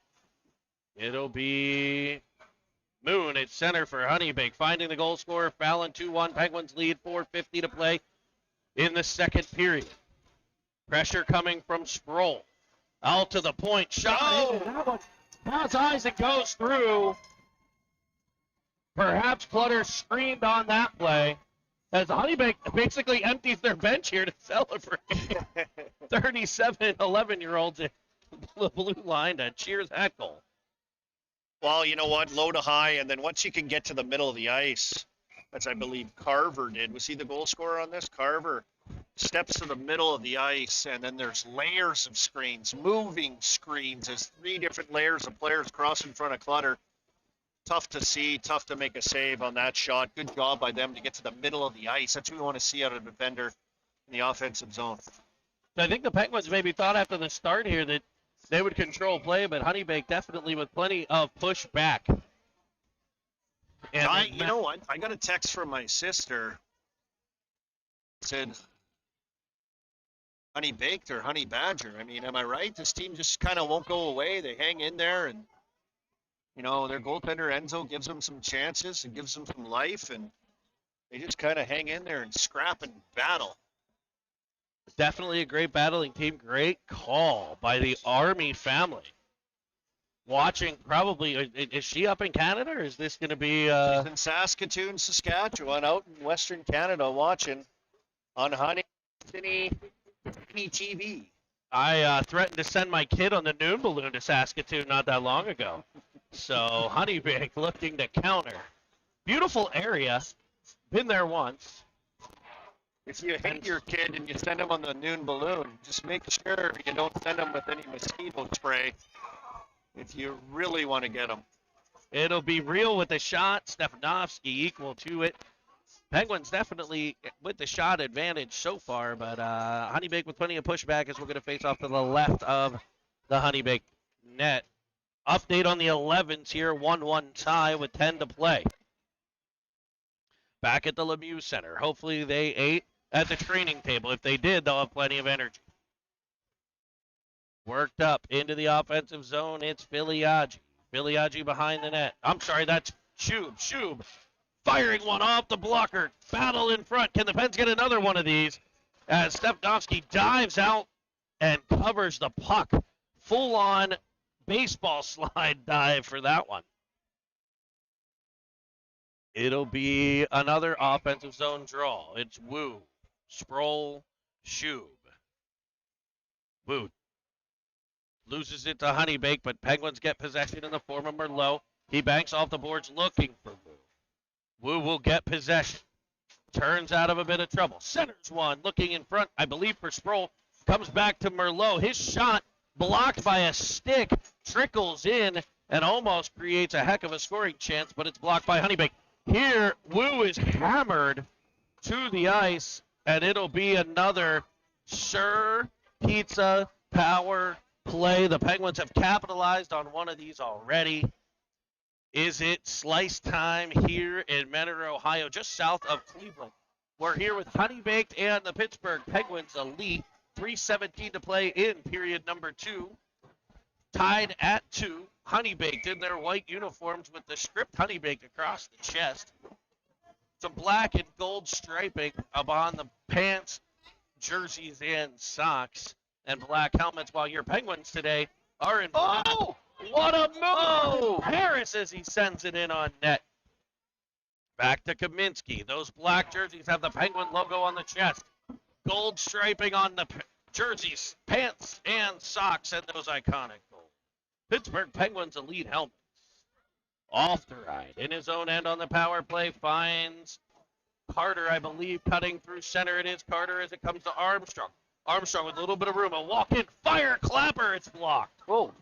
It'll be Moon at center for Honeybaked, finding the goal scorer. Fallon 2-1. Penguins lead, 4:50 to play in the second period. Pressure coming from Sproul. Out to the point. Shot. Oh! That one has eyes. It goes through. Perhaps Clutter screamed on that play as Honeybaked basically empties their bench here to celebrate. 37 11-year-olds at the blue line to cheers that goal. Well, you know what? Low to high, and then once you can get to the middle of the ice, as I believe Carver did. Was he the goal scorer on this? Carver steps to the middle of the ice, and then there's layers of screens, moving screens. There's 3 different layers of players cross in front of Clutter. Tough to see, tough to make a save on that shot. Good job by them to get to the middle of the ice. That's what we want to see out of a defender in the offensive zone. I think the Penguins maybe thought after the start here that they would control play, but Honeybaked definitely with plenty of pushback. And You know what? I got a text from my sister. It said, Honey Baked or Honey Badger? I mean, am I right? This team just kind of won't go away. They hang in there, and, you know, their goaltender Enzo gives them some chances and gives them some life, and they just kind of hang in there and scrap and battle. Definitely a great battling team. Great call by the Army family. Watching probably, is she up in Canada or is this going to be? She's in Saskatoon, Saskatchewan, out in Western Canada watching on Honey TV. I threatened to send my kid on the noon balloon to Saskatoon not that long ago. So Honeybaked looking to counter. Beautiful area. Been there once. If you hate your kid and you send him on the noon balloon, just make sure you don't send him with any mosquito spray if you really want to get him. It'll be real with the shot. Stefanovsky equal to it. Penguins definitely with the shot advantage so far, but Honeybaked with plenty of pushback as we're going to face off to the left of the Honeybaked net. Update on the 11s here, 1-1 tie with 10 to play. Back at the Lemieux Center. Hopefully they ate at the training table. If they did, they'll have plenty of energy. Worked up into the offensive zone. It's Filiaggi. Filiaggi behind the net. I'm sorry, that's Shub. Shub firing one off the blocker. Battle in front. Can the Pens get another one of these? As Stepnovsky dives out and covers the puck. Full-on baseball slide dive for that one. It'll be another offensive zone draw. It's Wu, Sproul, Shub. Wu loses it to Honeybaked, but Penguins get possession in the form of Merlot. He banks off the boards looking for Wu. Wu will get possession. Turns out of a bit of trouble. Centers one, looking in front, I believe, for Sproul. Comes back to Merlot. His shot blocked by a stick, trickles in, and almost creates a heck of a scoring chance, but it's blocked by Honeybaked. Here, Wu is hammered to the ice, and it'll be another Sir Pizza power play. The Penguins have capitalized on one of these already. Is it slice time here in Mentor, Ohio, just south of Cleveland? We're here with Honeybaked and the Pittsburgh Penguins elite. 3:17 to play in period number 2. Tied at 2. Honeybaked in their white uniforms with the script Honeybaked across the chest. Some black and gold striping upon the pants, jerseys, and socks, and black helmets, while your Penguins today are in black. Oh! What a move! Harris as he sends it in on net. Back to Kaminsky. Those black jerseys have the Penguin logo on the chest. Gold striping on the jerseys, pants, and socks, and those iconic gold. Pittsburgh Penguins elite helmets. Off the ride. In his own end on the power play, finds Carter, I believe, cutting through center. It is Carter as it comes to Armstrong. Armstrong with a little bit of room. A walk-in fire clapper. It's blocked. Oh.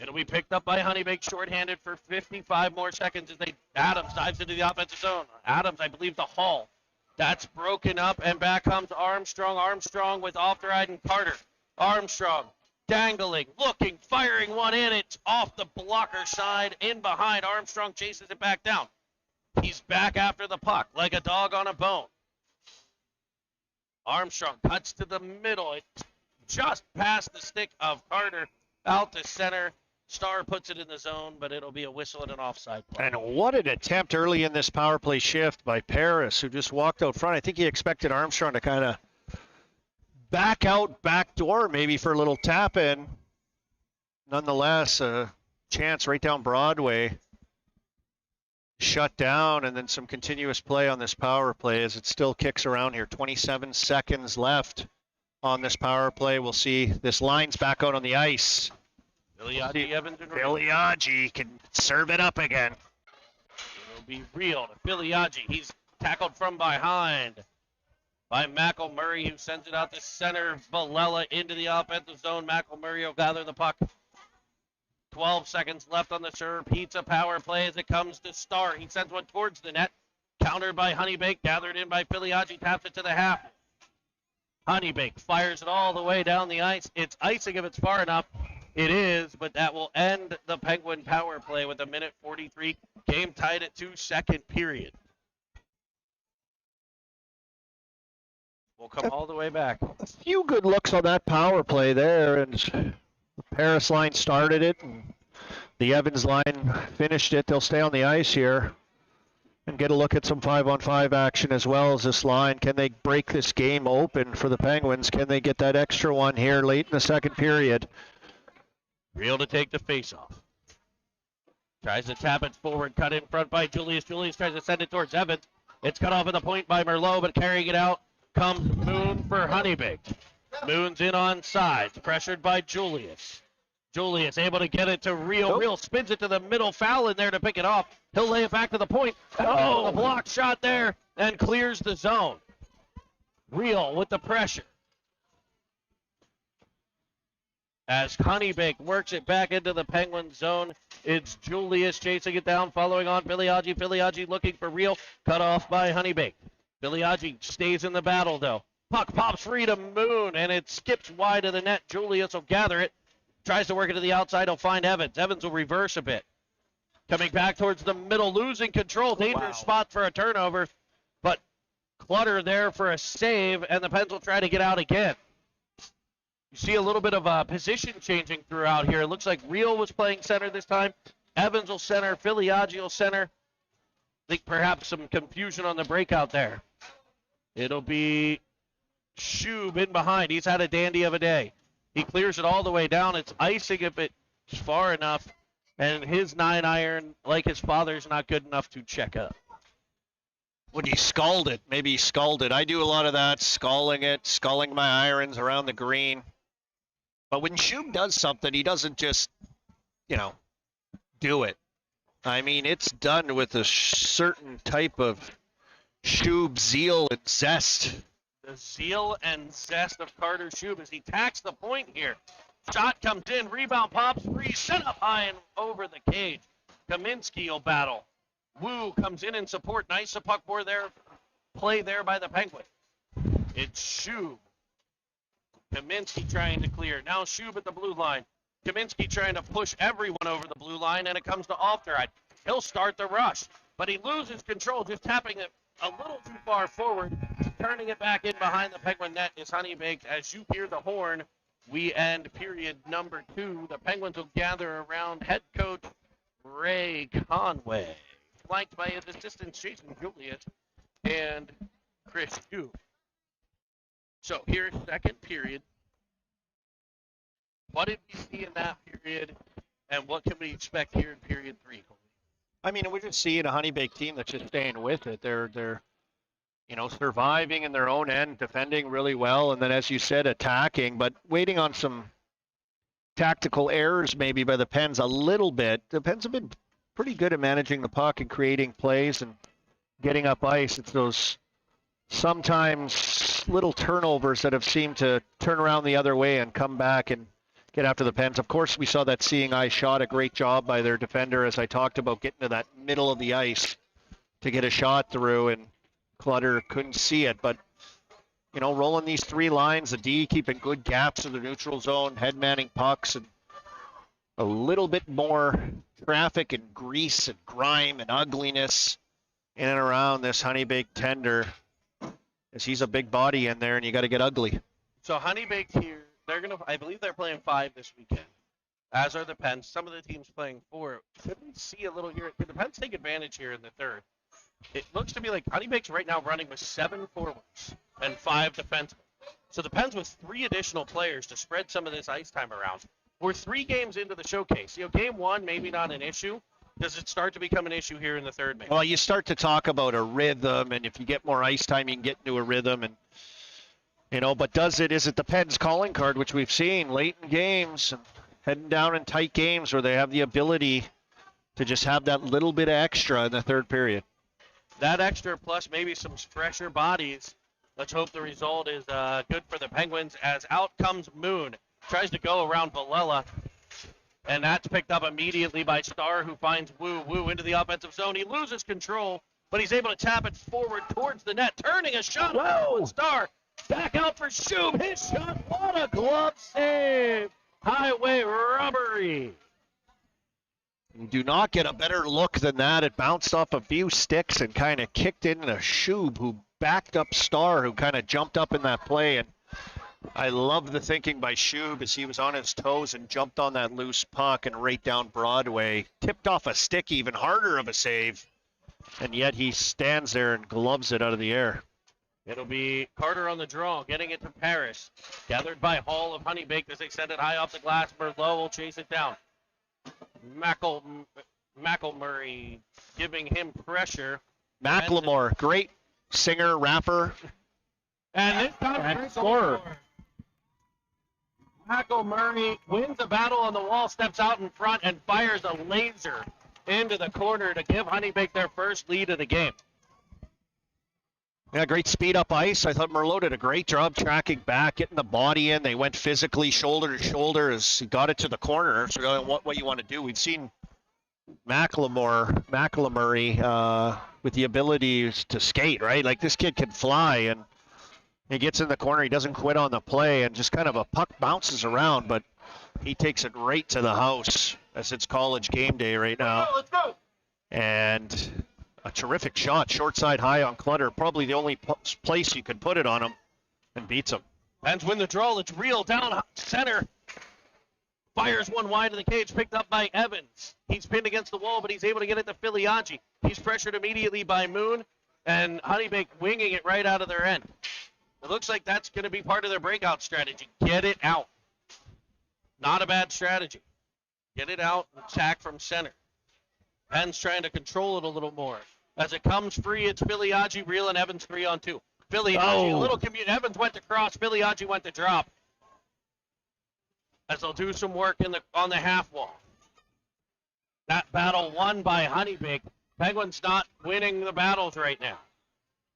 It'll be picked up by Honeybaked, shorthanded for 55 more seconds as Adams dives into the offensive zone. Adams, I believe, the haul. That's broken up, and back comes Armstrong. Armstrong with off the ride and Carter. Armstrong dangling, looking, firing one in. It's off the blocker side, in behind. Armstrong chases it back down. He's back after the puck like a dog on a bone. Armstrong cuts to the middle. It's just past the stick of Carter, out to center. Star puts it in the zone, but it'll be a whistle and an offside play. And what an attempt early in this power play shift by Paris, who just walked out front. I think he expected Armstrong to kind of back out, back door maybe for a little tap in. Nonetheless, a chance right down Broadway. Shut down, and then some continuous play on this power play as it still kicks around here. 27 seconds left on this power play. We'll see this line's back out on the ice. Billy Evans and Billy can serve it up again. It'll be real to Billy. He's tackled from behind by McElmurray, who sends it out to center. Valella into the offensive zone. McElmurray will gather the puck. 12 seconds left on the Sir Pizza power play as it comes to Star. He sends one towards the net. Countered by Honeybaked, gathered in by Filiaggi, taps it to the half. Honeybaked fires it all the way down the ice. It's icing if it's far enough. It is, but that will end the Penguin power play with 1:43. Game tied at 2, second period. We'll come all the way back. A few good looks on that power play there, and the Paris line started it, and the Evans line finished it. They'll stay on the ice here and get a look at some 5-on-5 action as well as this line. Can they break this game open for the Penguins? Can they get that extra one here late in the second period? Real to take the face-off. Tries to tap it forward, cut in front by Julius. Julius tries to send it towards Evans. It's cut off at the point by Merlot, but carrying it out comes Moon for Honeybaked. Moon's in on sides, pressured by Julius. Julius able to get it to Real. Nope. Real spins it to the middle, foul in there to pick it off. He'll lay it back to the point. Oh, the block shot there and clears the zone. Real with the pressure. As Honeybaked works it back into the Penguin zone, it's Julius chasing it down, following on Filiaggi. Filiaggi looking for Real, cut off by Honeybaked. Filiaggi stays in the battle, though. Puck pops free to Moon, and it skips wide of the net. Julius will gather it. Tries to work it to the outside. He'll find Evans. Evans will reverse a bit. Coming back towards the middle, losing control. Dangerous spot for a turnover, but Clutter there for a save, and the Pens will try to get out again. You see a little bit of position changing throughout here. It looks like Real was playing center this time. Evans will center. Filiaggi will center. I think perhaps some confusion on the breakout there. It'll be Shub in behind. He's had a dandy of a day. He clears it all the way down. It's icing if it's far enough. And his 9-iron, like his father's, not good enough to check up. When he scalded it, maybe he scalded. I do a lot of that, sculling my irons around the green. But when Shub does something, he doesn't just, do it. I mean, it's done with a certain type of Shub zeal and zest. The zeal and zest of Carter Shub as he tacks the point here. Shot comes in, rebound pops free, set up high and over the cage. Kaminsky will battle. Wu comes in support. Nice puck war there. Play there by the Penguin. It's Shub. Kaminsky trying to clear. Now Shub at the blue line. Kaminsky trying to push everyone over the blue line, and it comes to Alderheide. He'll start the rush, but he loses control, just tapping it a little too far forward. Turning it back in behind the Penguin net is Honeybaked. As you hear the horn, we end period number 2. The Penguins will gather around head coach Ray Conway, flanked by his assistants Jason Julius and Chris Shub. So here's second period. What did we see in that period, and what can we expect here in period 3? I mean, we're just seeing a Honeybaked team that's just staying with it. They're surviving in their own end, defending really well, and then, as you said, attacking, but waiting on some tactical errors maybe by the Pens a little bit. The Pens have been pretty good at managing the puck and creating plays and getting up ice. It's those sometimes little turnovers that have seemed to turn around the other way and come back and get after the Pens. Of course, we saw that seeing eye shot, a great job by their defender, as I talked about, getting to that middle of the ice to get a shot through, and Clutter couldn't see it. But, rolling these 3 lines, the D keeping good gaps in the neutral zone, head manning pucks, and a little bit more traffic and grease and grime and ugliness in and around this Honeybaked tender, as he's a big body in there, and you got to get ugly. So Honeybaked here, I believe they're playing 5 this weekend. as are the Pens. Some of the teams playing 4. Could we see a little here? Could the Pens take advantage here in the third? It looks to me like Honeybaked's right now running with 7 forwards and 5 defensemen. So the Pens with 3 additional players to spread some of this ice time around. We're 3 games into the showcase. Game 1, maybe not an issue. Does it start to become an issue here in the third, maybe? Well, you start to talk about a rhythm, and if you get more ice time, you can get into a rhythm. And but is it the Pens calling card, which we've seen late in games and heading down in tight games where they have the ability to just have that little bit of extra in the third period? That extra plus maybe some fresher bodies. Let's hope the result is good for the Penguins as out comes Moon. Tries to go around Villela, and that's picked up immediately by Starr, who finds Wu. Wu into the offensive zone. He loses control, but he's able to tap it forward towards the net, turning a shot. Whoa! Starr back out for Shub. His shot. What a glove save. Highway rubbery. You do not get a better look than that. It bounced off a few sticks and kind of kicked into Shub, who backed up Starr, who kind of jumped up in that play. And I love the thinking by Shub as he was on his toes and jumped on that loose puck and right down Broadway. Tipped off a stick, even harder of a save. And yet he stands there and gloves it out of the air. It'll be Carter on the draw, getting it to Paris. Gathered by Hall of Honeybaked as they send it high off the glass. Merlot will chase it down. McElmurray giving him pressure. Macklemore, great singer, rapper. And this time, scorer. McElmurray wins the battle on the wall, steps out in front, and fires a laser into the corner to give Honeybaked their first lead of the game. Yeah, great speed up ice. I thought Merlot did a great job tracking back, getting the body in. They went physically shoulder to shoulder as he got it to the corner. So what you want to do. We've seen McElmurray with the ability to skate, right? Like this kid can fly, and he gets in the corner. He doesn't quit on the play, and just kind of a puck bounces around, but he takes it right to the house as it's college game day right now. Let's go. And a terrific shot, short side high on Clutter. Probably the only place you could put it on him, and beats him. Pens win the draw. It's real down center. Fires one wide of the cage, picked up by Evans. He's pinned against the wall, but he's able to get it to Filiaggi. He's pressured immediately by Moon, and Honeybaked winging it right out of their end. It looks like that's going to be part of their breakout strategy. Get it out. Not a bad strategy. Get it out and attack from center. Pens trying to control it a little more. As it comes free, it's Filiaggi reeling Evans 3-on-2. Filiaggi, a little commute. Evans went to cross. Filiaggi went to drop. As they'll do some work on the half wall. That battle won by Honeybaked. Penguins not winning the battles right now.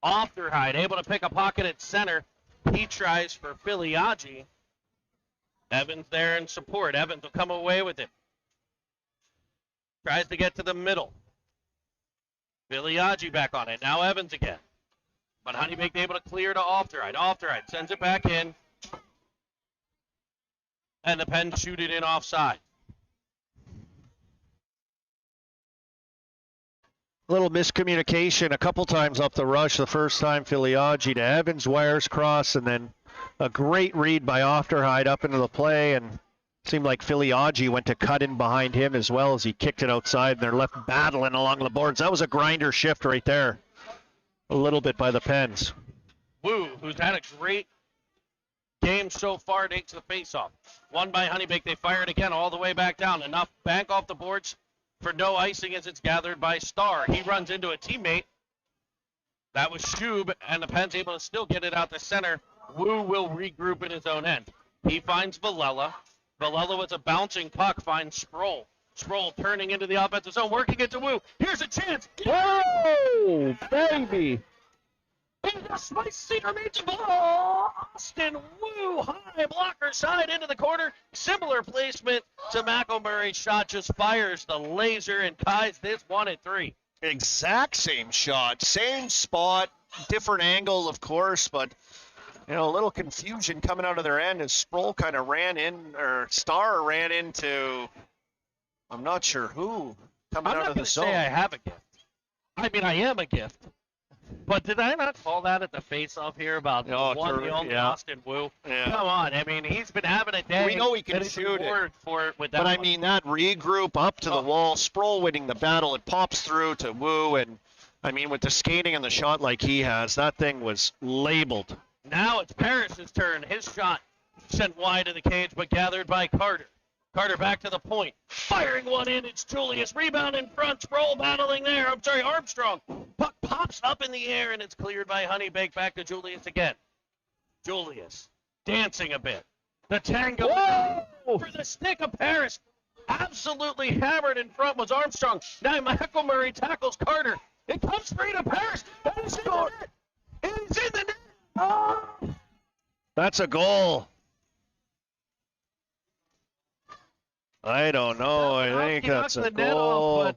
Ofterhide able to pick a pocket at center. He tries for Filiaggi. Evans there in support. Evans will come away with it. Tries to get to the middle. Filiaggi back on it. Now Evans again. But Honeybaked able to clear to Ofterhide. Ofterhide sends it back in. And the Pens shoot it in offside. A little miscommunication a couple times up the rush. The first time Filiaggi to Evans, wires cross, and then a great read by Ofterhide up into the play, and seemed like Filiaggi went to cut in behind him as well as he kicked it outside, and they're left battling along the boards. That was a grinder shift right there, a little bit by the Pens. Wu, who's had a great game so far, takes the faceoff. Won by Honeybaked. They fire it again all the way back down. Enough bank off the boards for no icing as it's gathered by Starr. He runs into a teammate. That was Shub, and the Pens able to still get it out the center. Wu will regroup in his own end. He finds Villela. Villela with a bouncing puck finds Sproul. Sproul turning into the offensive zone, working it to Wu. Here's a chance. Whoa, baby. And a spicy to Boston. Wu, high blocker side into the corner. Similar placement to McElmurray's shot. Just fires the laser and ties this one at 3. Exact same shot, same spot, different angle, of course, but a little confusion coming out of their end as Sproul kind of Starr ran into, I'm not sure who, coming out of the zone. I'm not going to say I have a gift. I mean, I am a gift. But did I not call that at the face-off here about Oh, the one the only yeah. Austin Wu? Yeah. Come on, I mean, he's been having a day. We know he can and he's shoot it. rewarded for it with that But I one. mean, that regroup up to the Oh. wall, Sproul winning the battle, it pops through to Wu, and I mean, with the skating and the shot like he has, that thing was labeled. Now it's Parrish's turn. His shot sent wide of the cage, but gathered by Carter. Carter back to the point. Firing one in. It's Julius. Rebound in front. Sproul battling there. I'm sorry, Armstrong. Puck pops up in the air, and it's cleared by Honeybaked. Back to Julius again. Julius dancing a bit. The tango for the stick of Paris. Absolutely hammered in front was Armstrong. Now McElmurray tackles Carter. It comes straight to Paris. That is in the net. It is in the net. Oh. That's a goal. I don't know. I think that's a goal.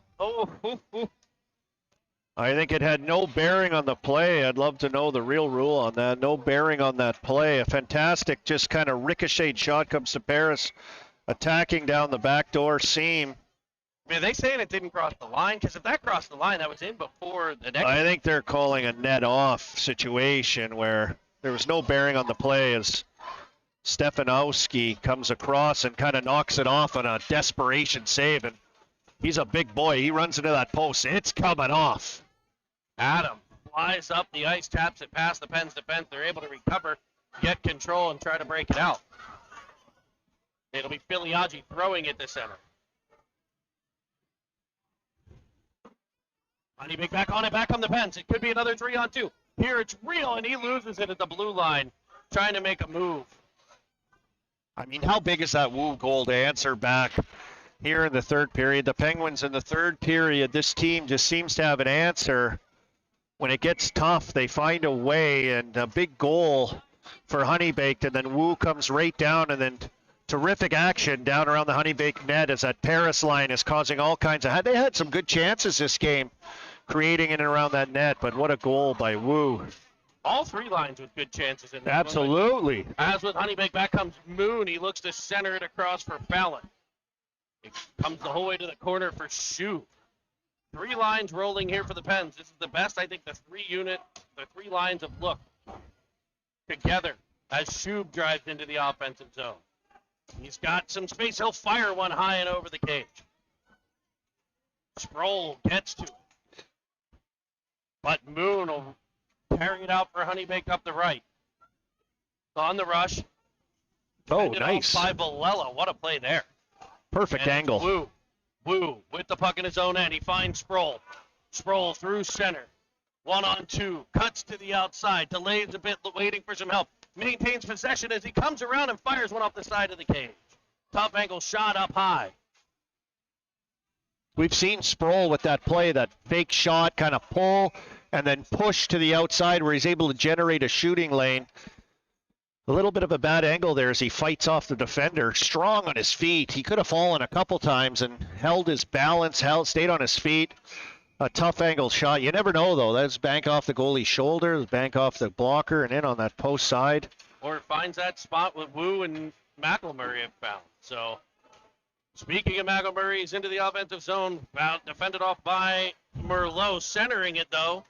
I think it had no bearing on the play. I'd love to know the real rule on that. No bearing on that play. A fantastic, just kind of ricocheted shot comes to Paris, attacking down the backdoor seam. Are they saying it didn't cross the line? Because if that crossed the line, that was in before the next. I think they're calling a net off situation where there was no bearing on the play as Stefanowski comes across and kind of knocks it off on a desperation save. And he's a big boy. He runs into that post. It's coming off. Adam flies up the ice, taps it past the Pens defense. They're able to recover, get control, and try to break it out. It'll be Filiaggi throwing it to center. Honeybaked back on it, back on the Pens. It could be another 3-on-2. Here it's real, and he loses it at the blue line, trying to make a move. I mean, how big is that Wu goal to answer back here in the third period? The Penguins in the third period, this team just seems to have an answer. When it gets tough, they find a way, and a big goal for Honeybaked, and then Wu comes right down, and then terrific action down around the Honeybaked net as that Paris line is causing all kinds of... They had some good chances this game, creating in and around that net, but what a goal by Wu. All three lines with good chances in this one. Absolutely. As with Honeybaked, back comes Moon. He looks to center it across for Fallon. It comes the whole way to the corner for Shub. Three lines rolling here for the Pens. This is the best, I think, the three lines have looked together as Shub drives into the offensive zone. He's got some space. He'll fire one high and over the cage. Sproul gets to it. But Moon will carry it out for Honeybaked up the right. On the rush. Oh, Fended nice. off by Villela. What a play there. Perfect And angle. Wu with the puck in his own end. He finds Sproul. Sproul through center. 1-on-2. Cuts to the outside. Delays a bit, waiting for some help. Maintains possession as he comes around and fires one off the side of the cage. Top angle shot up high. We've seen Sproul with that play, that fake shot, kind of pull, and then push to the outside where he's able to generate a shooting lane. A little bit of a bad angle there as he fights off the defender. Strong on his feet. He could have fallen a couple times and held his balance, stayed on his feet. A tough angle shot. You never know, though. That's bank off the goalie's shoulder, bank off the blocker, and in on that post side. Or finds that spot with Wu and McElmurray have found. So, speaking of McElmurray, he's into the offensive zone. Defended off by Merlot. Centering it, though.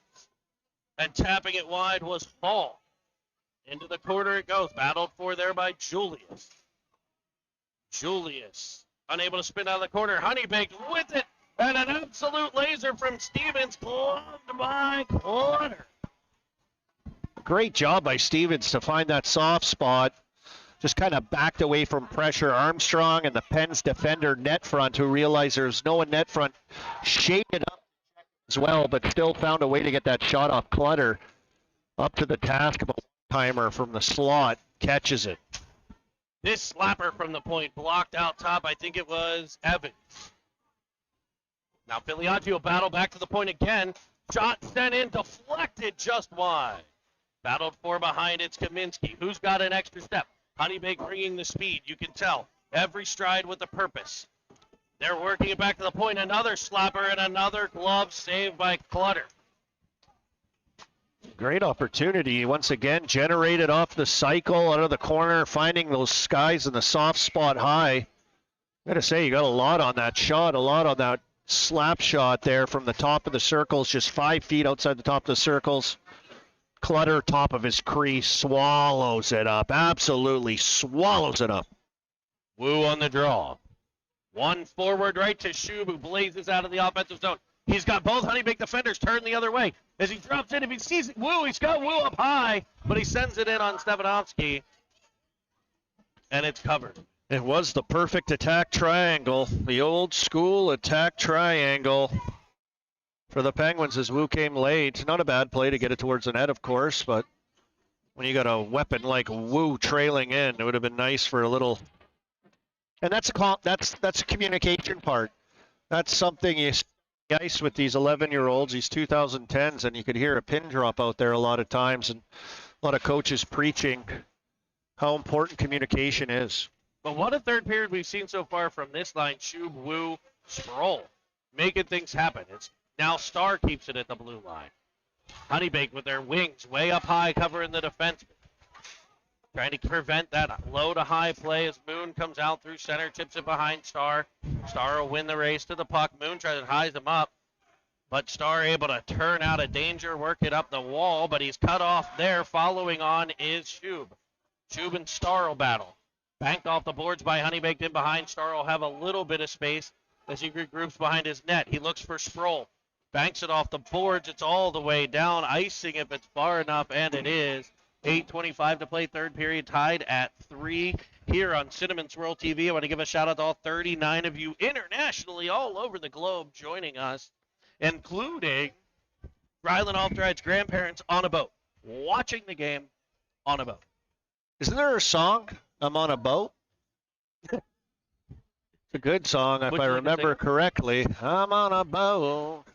And tapping it wide was Hall. Into the corner it goes. Battled for there by Julius. Julius unable to spin out of the corner. Honeybaked with it. And an absolute laser from Stevens. Gloved by Corner. Great job by Stevens to find that soft spot. Just kind of backed away from pressure. Armstrong and the Pens defender net front, who realized there's no one net front, shaded up as well, but still found a way to get that shot off Clutter. Up to the task of a timer from the slot, catches it. This slapper from the point blocked out top. I think it was Evans. Now Filiaggi will battle back to the point again. Shot sent in, deflected just wide. Battled for behind, it's Kaminsky. Who's got an extra step? Honeybaked bringing the speed. You can tell. Every stride with a purpose. They're working it back to the point. Another slapper and another glove saved by Clutter. Great opportunity. Once again, generated off the cycle, out of the corner, finding those guys in the soft spot high. I gotta say, you got a lot on that shot, a lot on that slap shot there from the top of the circles, just 5 feet outside the top of the circles. Clutter, top of his crease, swallows it up. Absolutely swallows it up. Wu on the draw. One forward right to Shub, who blazes out of the offensive zone. He's got both Honeybaked defenders turned the other way. As he drops in, if he sees Wu, he's got Wu up high, but he sends it in on Stefanovsky, and it's covered. It was the perfect attack triangle, the old school attack triangle for the Penguins as Wu came late. Not a bad play to get it towards the net, of course, but when you got a weapon like Wu trailing in, it would have been nice for a little. And that's a communication part. That's something you see on the ice with these 11-year-olds, these 2010s, and you could hear a pin drop out there a lot of times, and a lot of coaches preaching how important communication is. But what a third period we've seen so far from this line. Shub, Wu, Sproul, making things happen. It's now Star keeps it at the blue line. Honeybaked with their wings way up high, covering the defenseman. Trying to prevent that low to high play as Moon comes out through center, tips it behind Star. Star will win the race to the puck. Moon tries to ties him up, but Star able to turn out of danger, work it up the wall, but he's cut off there. Following on is Shub. Shub and Star will battle. Banked off the boards by Honeybaked in behind. Star will have a little bit of space as he regroups behind his net. He looks for Sproul. Banks it off the boards. It's all the way down. Icing if it's far enough, and it is. 8:25 to play, third period, tied at 3 here on Cinnamon Swirl TV. I want to give a shout out to all 39 of you internationally all over the globe joining us, including Rylan Althride's grandparents on a boat, watching the game on a boat. Isn't there a song, I'm on a boat? It's a good song, if I remember correctly. I'm on a boat.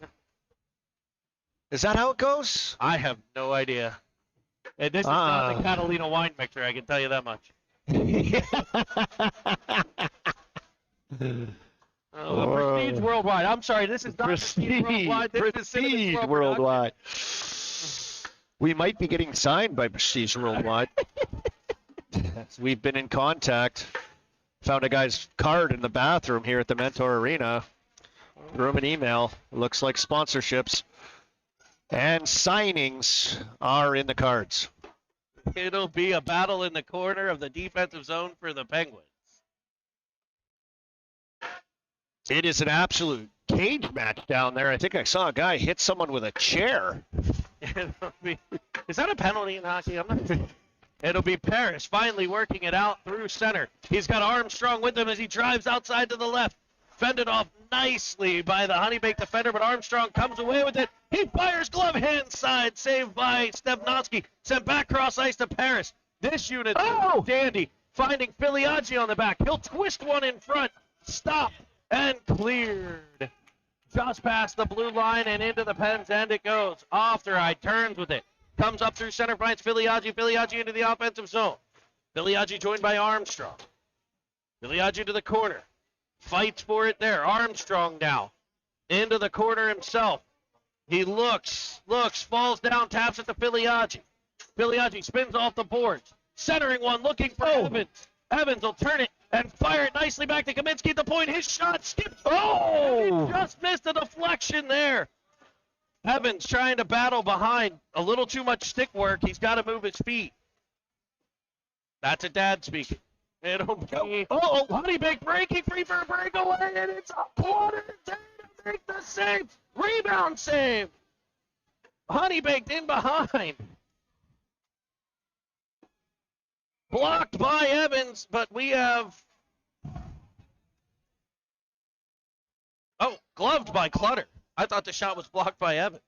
Is that how it goes? I have no idea. And this is not the Catalina wine mixer, I can tell you that much. Prestige Worldwide. I'm sorry, this is not Prestige Worldwide. This is Prestige Worldwide. We might be getting signed by Prestige Worldwide. We've been in contact. Found a guy's card in the bathroom here at the Mentor Arena. Threw him an email. Looks like sponsorships and signings are in the cards. It'll be a battle in the corner of the defensive zone for the Penguins. It is an absolute cage match down there. I think I saw a guy hit someone with a chair. Is that a penalty in hockey? I'm not. It'll be Paris finally working it out through center. He's got Armstrong with him as he drives outside to the left. Fended off nicely by the Honeybaked defender, but Armstrong comes away with it. He fires glove hand side, saved by Stepnoski. Sent back cross ice to Paris. This unit, dandy, finding Filiaggi on the back. He'll twist one in front, stop, and cleared. Just past the blue line and into the Pens end it goes. Off the right, turns with it. Comes up through center, finds Filiaggi. Filiaggi into the offensive zone. Filiaggi joined by Armstrong. Filiaggi to the corner. Fights for it there. Armstrong now. Into the corner himself. He looks, falls down, taps it to Filiaggi. Filiaggi spins off the boards. Centering one, looking for Evans. Evans will turn it and fire it nicely back to Kaminsky at the point. His shot skips. Oh! He just missed a deflection there. Evans trying to battle behind. A little too much stick work. He's got to move his feet. That's a dad speaking. It'll be Honeybaked breaking free for a breakaway, and it's a quarter to make the save. Rebound save. Honeybaked in behind. Blocked by Evans, but we have... gloved by Clutter. I thought the shot was blocked by Evans.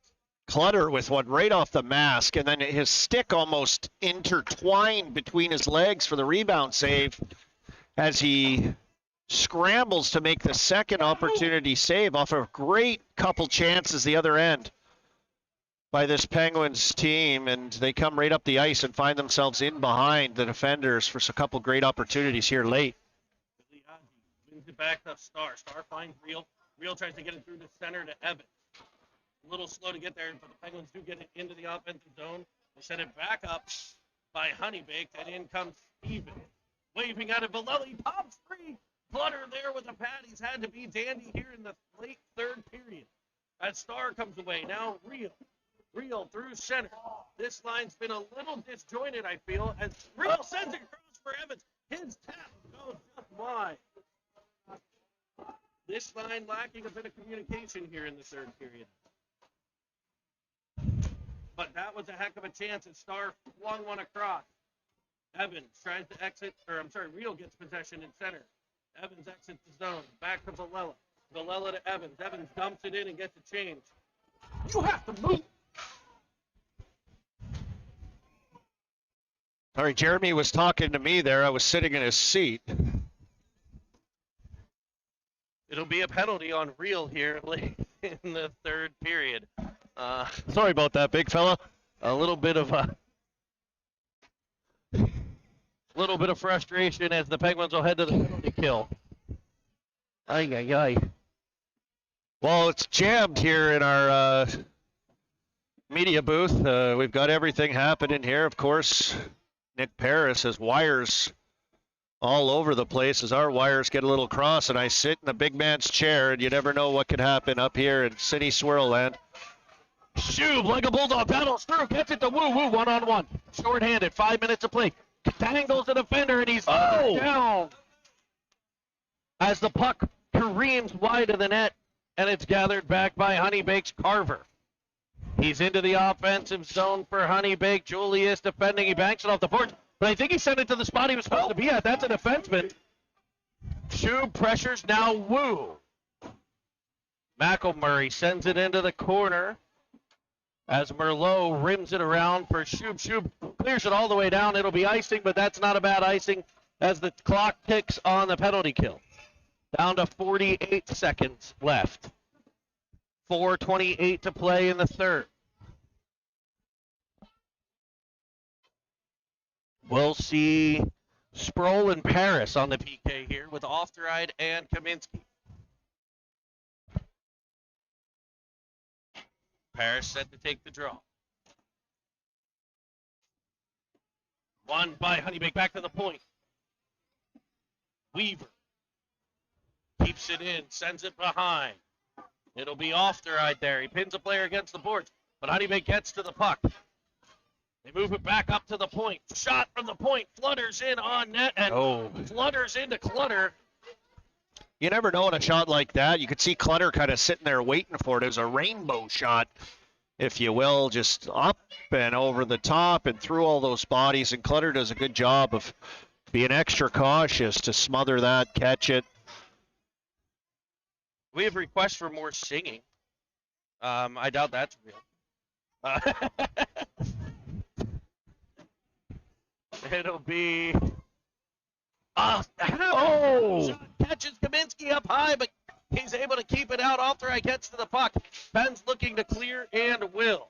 Clutter with one right off the mask, and then his stick almost intertwined between his legs for the rebound save as he scrambles to make the second opportunity save off a great couple chances the other end by this Penguins team, and they come right up the ice and find themselves in behind the defenders for a couple great opportunities here late. Wins it back to Star. Star finds Real. Real tries to get it through the center to Evans. A little slow to get there, but the Penguins do get it into the offensive zone. They send it back up by Honeybaked, and in comes Steven. Waving out of Vallely, pops free. Clutter there with a pad. He's had to be dandy here in the late third period. As Star comes away, now Real Real through center. This line's been a little disjointed, I feel, as Real sends it across for Evans. His tap goes just wide. This line lacking a bit of communication here in the third period. But that was a heck of a chance as Star flung one across. Evans tries to exit, Real gets possession in center. Evans exits the zone. Back to Villela. Villela to Evans. Evans dumps it in and gets a change. You have to move. Sorry, Jeremy was talking to me there. I was sitting in his seat. It'll be a penalty on Real here late in the third period. Sorry about that, big fella. A little bit of frustration as the Penguins will head to the penalty kill. Ay, ay, ay. Well, it's jammed here in our media booth. We've got everything happening here. Of course, Nick Paris has wires all over the place as our wires get a little cross, and I sit in the big man's chair, and you never know what could happen up here in City Swirl Land. Shub, like a bulldog, battles through, gets it to Woo, one-on-one. Short-handed, 5 minutes to play. Tangles the defender, and he's down. As the puck careens wide of the net, and it's gathered back by Honeybaked's Carver. He's into the offensive zone for Honeybaked. Julius defending, he banks it off the board. But I think he sent it to the spot he was supposed to be at. That's a defenseman. Shub pressures now Woo. McElmurray sends it into the corner as Merlot rims it around for Shub. Shub clears it all the way down. It'll be icing, but that's not a bad icing as the clock ticks on the penalty kill. Down to 48 seconds left. 4:28 to play in the third. We'll see Sproul and Paris on the PK here with Ofteride and Kaminsky. Paris set to take the draw. One by Honeybaked, back to the point. Weaver keeps it in, sends it behind. It'll be Ofteride there. He pins a player against the boards, but Honeybaked gets to the puck. They move it back up to the point. Shot from the point. Flutters in on net and flutters into Clutter. You never know in a shot like that. You could see Clutter kind of sitting there waiting for it. It was a rainbow shot, if you will, just up and over the top and through all those bodies. And Clutter does a good job of being extra cautious to smother that, catch it. We have requests for more singing. I doubt that's real. It'll be shot catches Kaminsky up high, but he's able to keep it out. Ofteride gets to the puck. Ben's looking to clear and will.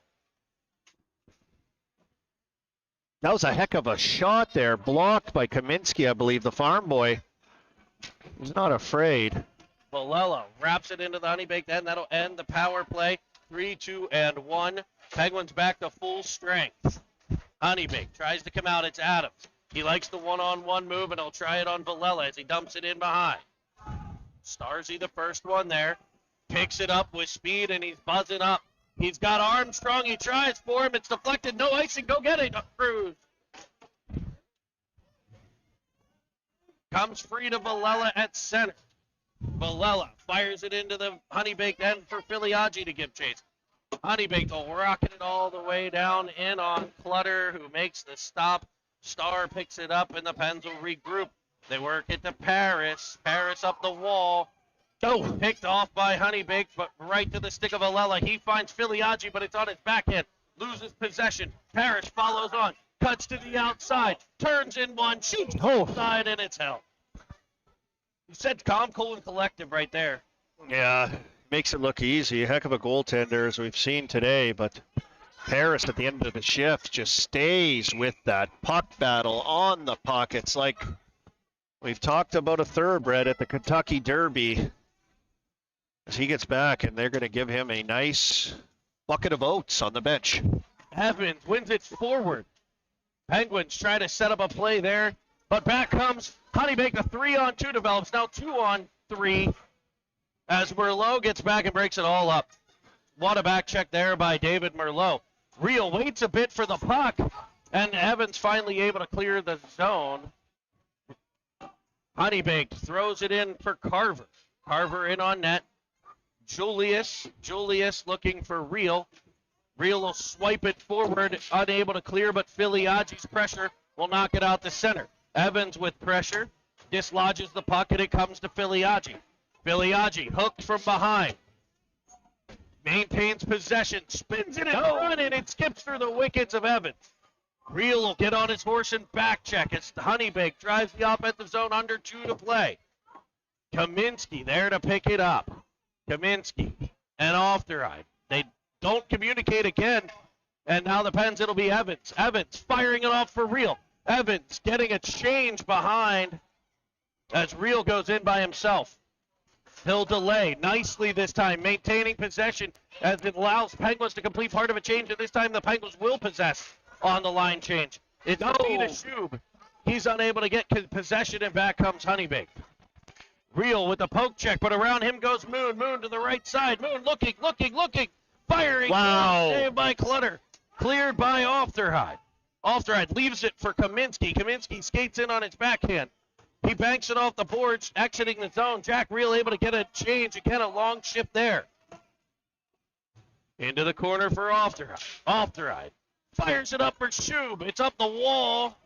That was a heck of a shot there, blocked by Kaminsky, I believe, the farm boy. He's not afraid. Villela wraps it into the Honeybaked end. That'll end the power play. 3, 2, and 1. Penguins back to full strength. Honeybaked tries to come out. It's Adams. He likes the one-on-one move, and he'll try it on Villela as he dumps it in behind. Starzy, the first one there, picks it up with speed, and he's buzzing up. He's got Armstrong. He tries for him. It's deflected. No icing. Go get it, Cruz. Comes free to Villela at center. Villela fires it into the Honeybaked end for Filiaggi to give chase. Honeybaked will rocket it all the way down in on Clutter, who makes the stop. Star picks it up, and the Pens will regroup. They work it to Paris. Paris up the wall. Picked off by Honeybaked, but right to the stick of Villela. He finds Filiaggi, but it's on his backhand. Loses possession. Paris follows on. Cuts to the outside. Turns in one. Shoots outside, and it's held. You said calm, cool, and collective right there. Yeah, makes it look easy. A heck of a goaltender, as we've seen today, but Paris at the end of the shift just stays with that puck battle on the puck. It's like we've talked about a thoroughbred at the Kentucky Derby. As he gets back, and they're going to give him a nice bucket of oats on the bench. Evans wins it forward. Penguins try to set up a play there, but back comes Honeybaked. A 3-on-2 develops, now 2-on-3 as Merlot gets back and breaks it all up. What a back check there by David Merlot. Real waits a bit for the puck, and Evans finally able to clear the zone. Honeybaked throws it in for Carver. Carver in on net. Julius looking for Real. Real will swipe it forward, unable to clear, but Filiaggi's pressure will knock it out to center. Evans with pressure, dislodges the puck, and it comes to Filiaggi. Filiaggi hooked from behind. Maintains possession, spins it in front, and it skips through the wickets of Evans. Real will get on his horse and back check as Honeybaked drives the offensive zone under 2 to play. Kaminsky there to pick it up. Kaminsky and off the ride. They don't communicate again, and now the Pens, it'll be Evans. Evans firing it off for Real. Evans getting a change behind as Real goes in by himself. He'll delay nicely this time, maintaining possession as it allows Penguins to complete part of a change, and this time the Penguins will possess on the line change. It's Peter Shub. He's unable to get possession, and back comes Honeybaked. Real with the poke check, but around him goes Moon. Moon to the right side. Moon looking. Firing. Wow. Saved by Clutter. Cleared by Ofterhide. Ofterhide leaves it for Kaminsky. Kaminsky skates in on its backhand. He banks it off the boards, exiting the zone. Jack Real able to get a change. Again, a long shift there. Into the corner for Ofterhide. Fires it up for Shub. It's up the wall.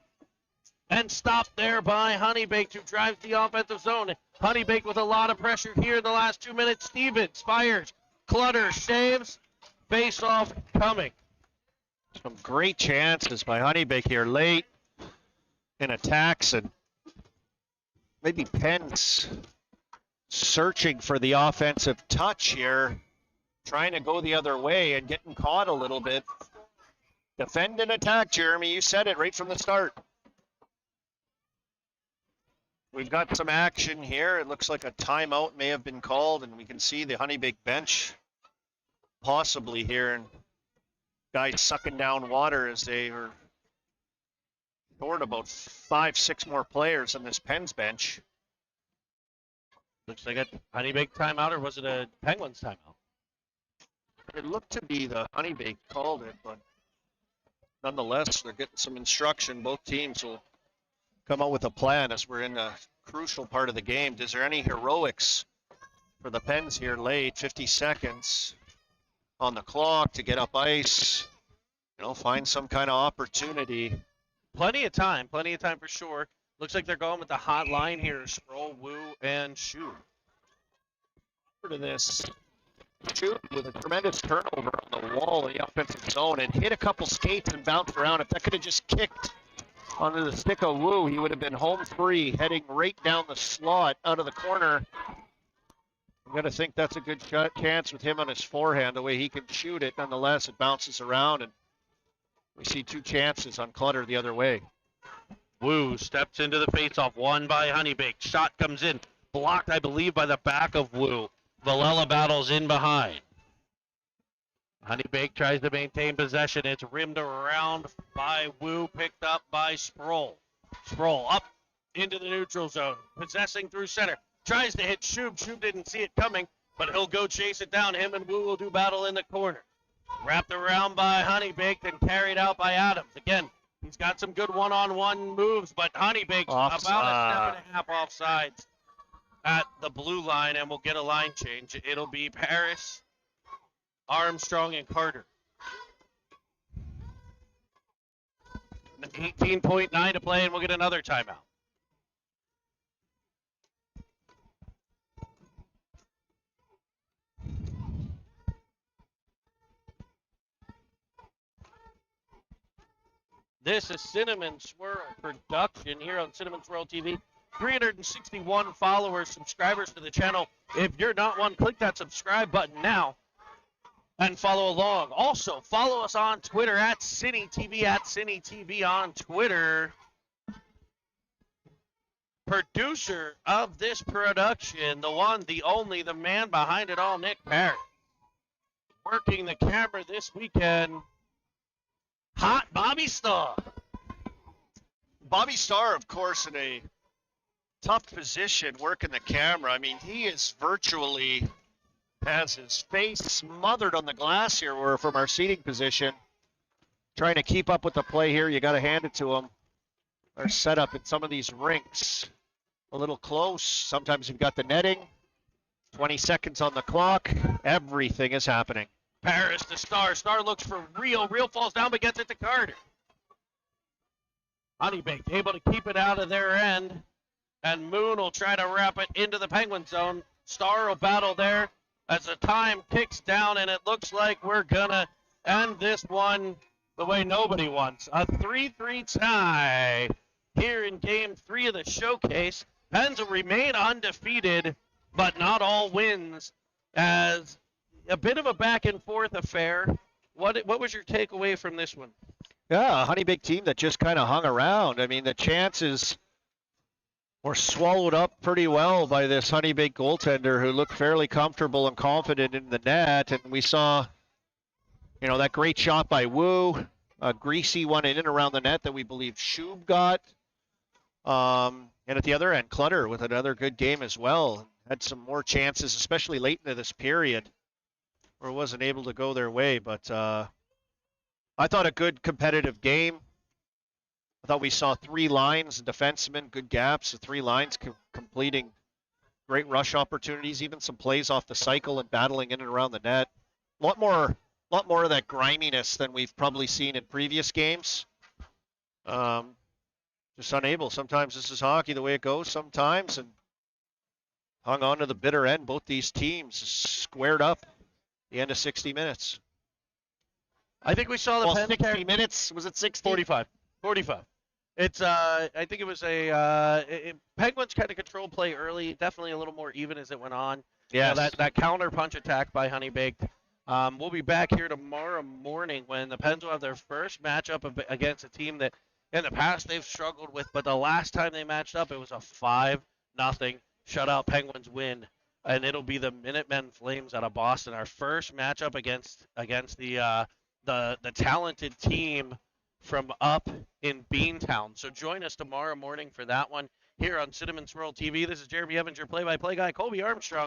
And stopped there by Honeybaked, who drives the offensive zone. Honeybaked with a lot of pressure here in the last 2 minutes. Stevens fires. Clutter saves. Face off coming. Some great chances by Honeybaked here late in attacks, and maybe Pens searching for the offensive touch here, trying to go the other way and getting caught a little bit. Defend and attack, Jeremy. You said it right from the start. We've got some action here. It looks like a timeout may have been called, and we can see the Honeybaked bench possibly here, and guys sucking down water as they are short about 5-6 more players on this Pens bench. Looks like a Honeybaked timeout, or was it a Penguins timeout? It looked to be the Honeybaked called it, but nonetheless, they're getting some instruction. Both teams will come out with a plan as we're in a crucial part of the game. Is there any heroics for the Pens here late? 50 seconds on the clock to get up ice, find some kind of opportunity. Plenty of time for sure. Looks like they're going with the hot line here. Sproul, Wu, and Shu. To this, Shu with a tremendous turnover on the wall in the offensive zone and hit a couple skates and bounced around. If that could have just kicked onto the stick of Wu, he would have been home free, heading right down the slot out of the corner. I'm going to think that's a good chance with him on his forehand, the way he can shoot it. Nonetheless, it bounces around, and we see 2 chances on Clutter the other way. Wu steps into the faceoff, won by Honeybaked. Shot comes in, blocked, I believe, by the back of Wu. Villela battles in behind. Honeybaked tries to maintain possession. It's rimmed around by Wu, picked up by Sproul. Sproul up into the neutral zone, possessing through center. Tries to hit Shub. Shub didn't see it coming, but he'll go chase it down. Him and Wu will do battle in the corner. Wrapped around by Honeybaked and carried out by Adams. Again, he's got some good one-on-one moves, but Honeybaked about a step and a half offsides at the blue line, and we'll get a line change. It'll be Paris, Armstrong, and Carter. 18.9 to play, and we'll get another timeout. This is Cinnamon Swirl production here on Cinnamon Swirl TV. 361 followers, subscribers to the channel. If you're not one, click that subscribe button now and follow along. Also, follow us on Twitter at CineTV, at CineTV on Twitter. Producer of this production, the one, the only, the man behind it all, Nick Parrott. Working the camera this weekend, Hot Bobby Starr. Bobby Starr, of course, in a tough position working the camera. I mean, he is virtually has his face smothered on the glass here. We're from our seating position. trying to keep up with the play here. You got to hand it to them. Our setup in some of these rinks a little close. Sometimes you've got the netting. 20 seconds on the clock. Everything is happening. Paris to Star. Star looks for Real. Real falls down but gets it to Carter. Honeybaked able to keep it out of their end. And Moon will try to wrap it into the Penguin zone. Star will battle there as the time ticks down, and it looks like we're going to end this one the way nobody wants. A 3-3 tie here in Game 3 of the showcase. Pens will remain undefeated, but not all wins, as a bit of a back-and-forth affair. What was your takeaway from this one? Yeah, a Honeybaked team that just kind of hung around. I mean, the chances were swallowed up pretty well by this Honeybaked goaltender who looked fairly comfortable and confident in the net. And we saw, that great shot by Wu, a greasy one in and around the net that we believe Shub got. And at the other end, Clutter with another good game as well. Had some more chances, especially late into this period, where it wasn't able to go their way. But I thought a good competitive game. I thought we saw three lines, defensemen, good gaps, the three lines completing great rush opportunities, even some plays off the cycle and battling in and around the net. A lot more of that griminess than we've probably seen in previous games. Just unable. Sometimes this is hockey, the way it goes sometimes, and hung on to the bitter end. Both these teams squared up the end of 60 minutes. I think we saw the Pens 60 minutes. Was it 60? 45. It's I think it was Penguins kind of controlled play early, definitely a little more even as it went on. Yeah, that counter punch attack by Honeybaked. We'll be back here tomorrow morning when the Pens will have their first matchup against a team that in the past they've struggled with, but the last time they matched up it was a 5-0 shutout Penguins win, and it'll be the Minutemen Flames out of Boston. Our first matchup against the talented team from up in Beantown. So join us tomorrow morning for that one here on Cinnamon's World TV. This is Jeremy Evans, your play-by-play guy. Colby Armstrong